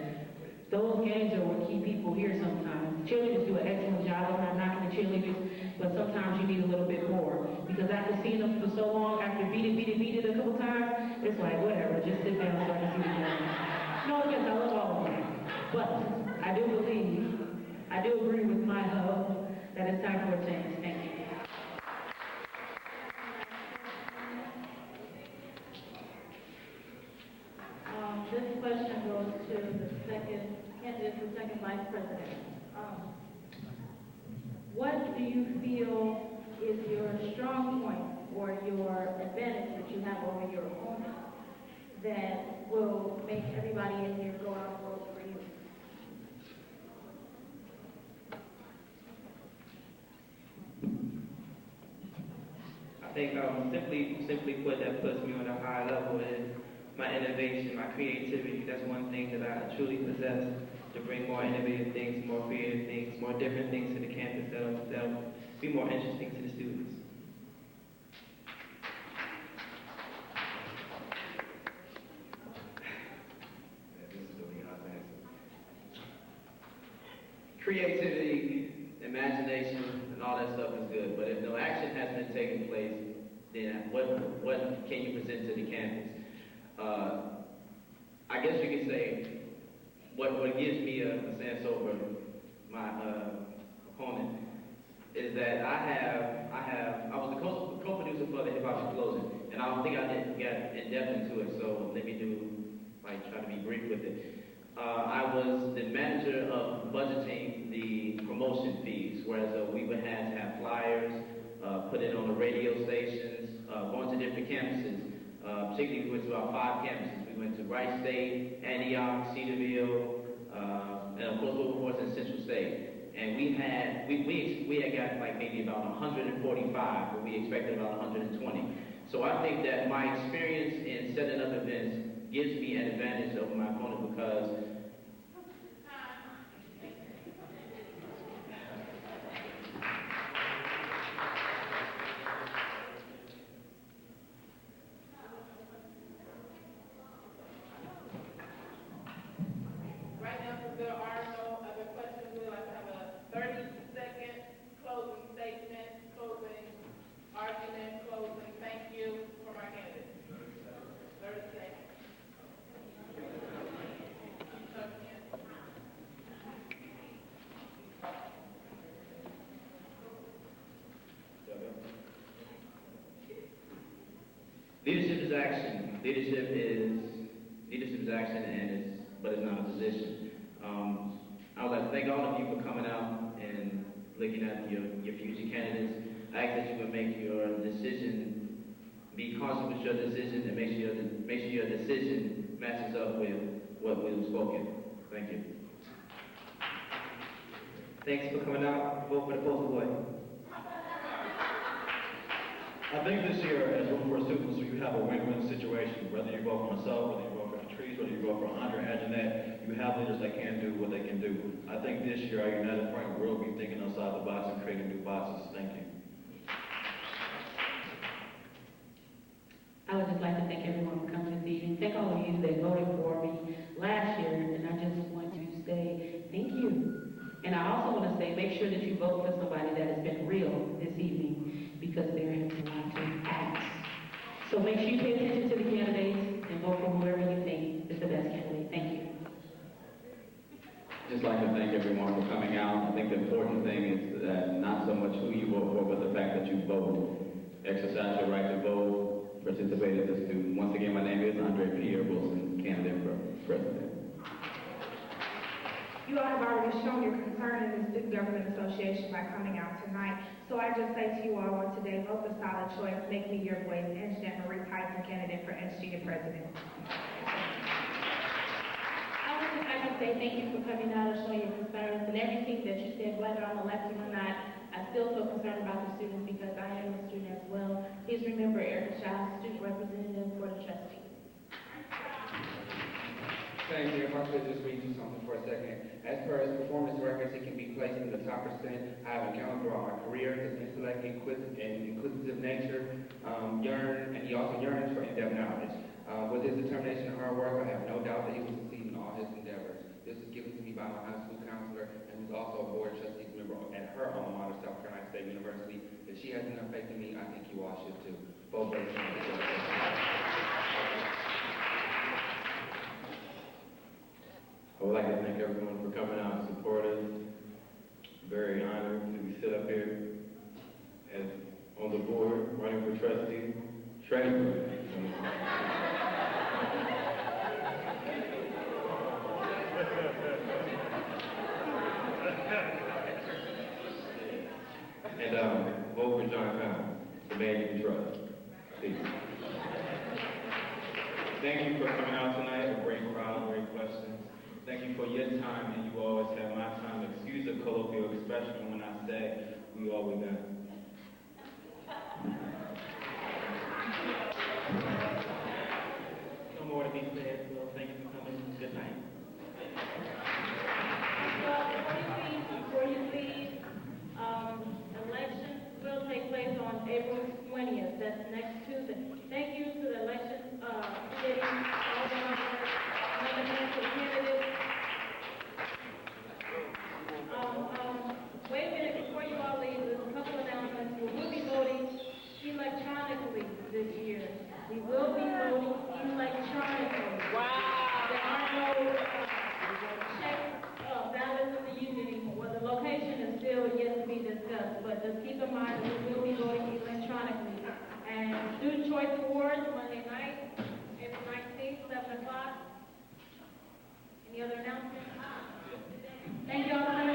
those games are what keep people here sometimes. Cheerleaders do an excellent job. I'm not knocking the cheerleaders, but sometimes you need a little bit more. Because after seeing them for so long, after beat it a couple times, it's like, whatever, just sit down so I can see the game. No offense, I love all of them. But I do agree with my hub that it's time for a change. Thank you. This question goes to the second candidate for second vice president. What do you feel is your strong point or your advantage that you have over your opponent that will make everybody in here go out and vote for you? I think simply put, that puts me on a high level is my innovation, my creativity. That's one thing that I truly possess, to bring more innovative things, more creative things, more different things to the campus that'll be more interesting to the students. This is really hard to answer. Creativity, imagination, and all that stuff is good, but if no action has been taking place, then what can you present to the campus? I guess you could say what gives me a sense over my opponent is that I was the co-producer for the Hip Hop Explosion, and I don't think I didn't get in depth into it, so let me try to be brief with it. I was the manager of budgeting the promotion fees, whereas we would have to have flyers, put it on the radio stations, going to different campuses. Particularly, we went to our 5 campuses. We went to Wright State, Antioch, Cedarville, and of course Wilberforce and Central State. And we had got like maybe about 145, but we expected about 120. So I think that my experience in setting up events gives me an advantage over my opponent, because Right now, since there are no other questions, we'd like to have a 30-second closing statement, closing argument, closing thank you from our candidates. 30 seconds. leadership is action. Leadership is action, but it's not a position. I would like to thank all of you for coming out and looking at your future candidates. I ask that you would make your decision, be cautious with your decision, and make sure your decision matches up with what was spoken. Thank you. Thanks for coming out. Vote for the poster boy. I think this year, as Wilberforce students, you have a win-win situation. Whether you vote for myself, whether you vote for Patrice, whether you vote for Andre and Jeanette, you have leaders that can do what they can do. I think this year, our united front will be thinking outside the box and creating new boxes. Thank you. I would just like to thank everyone for coming this evening. Thank all of you that voted for me last year, and I just want to say thank you. And I also want to say, make sure that you vote for somebody that has been real this evening, because there has been a lot of acts. So make sure you pay attention to the candidates and vote for whoever you think is the best candidate. Thank you. Just like to thank everyone for coming out. I think the important thing is that not so much who you vote for, but the fact that you vote. Exercise your right to vote, participate as a student. Once again, my name is Andre. President. You all have already shown your concern in the Student Government Association by coming out tonight. So I just say to you all on today, vote the solid choice, make me your voice, Anjanette Marie Tyson, candidate for Student President. I want to say thank you for coming out and showing your concerns and everything that you said, whether I'm elected or not. I still feel concerned about the students because I am a student as well. Please remember Erica Childs, student representative for the trustees. Thank you. If I could just read you something for a second. As per his performance records, he can be placed in the top percent I have encountered throughout my career. His intellect, inquisitive nature, he also yearns for in-depth knowledge. With his determination and hard work, I have no doubt that he will succeed in all his endeavors. This was given to me by my high school counselor, and who's also a board of trustees member at her alma mater, South Carolina State University. If she has enough faith in me, I think you all should too. Both of them. I would like to thank everyone for coming out and supporting us. Very honored to be sit up here as on the board, running for trustee, treasurer. And vote for John Connor, the man you trust. Peace. Thank you for coming out tonight. A great crowd, great questions. Thank you for your time, and you always have my time. Excuse the colloquial expression when I say we all we got. No more to be said, so thank you for coming. Good night. Before you leave, elections will take place on April 20th. That's next Tuesday. Thank you to the election committee, all the nominated candidates. Wait a minute, before you all leave, there's a couple announcements. We will be voting electronically this year. We will be voting electronically. Wow! There are no check ballots in the union anymore. The location is still yet to be discussed, but just keep in mind we will be voting electronically. And Student Choice Awards Monday night, April 19th, 7 o'clock. Any other announcements? Thank you all.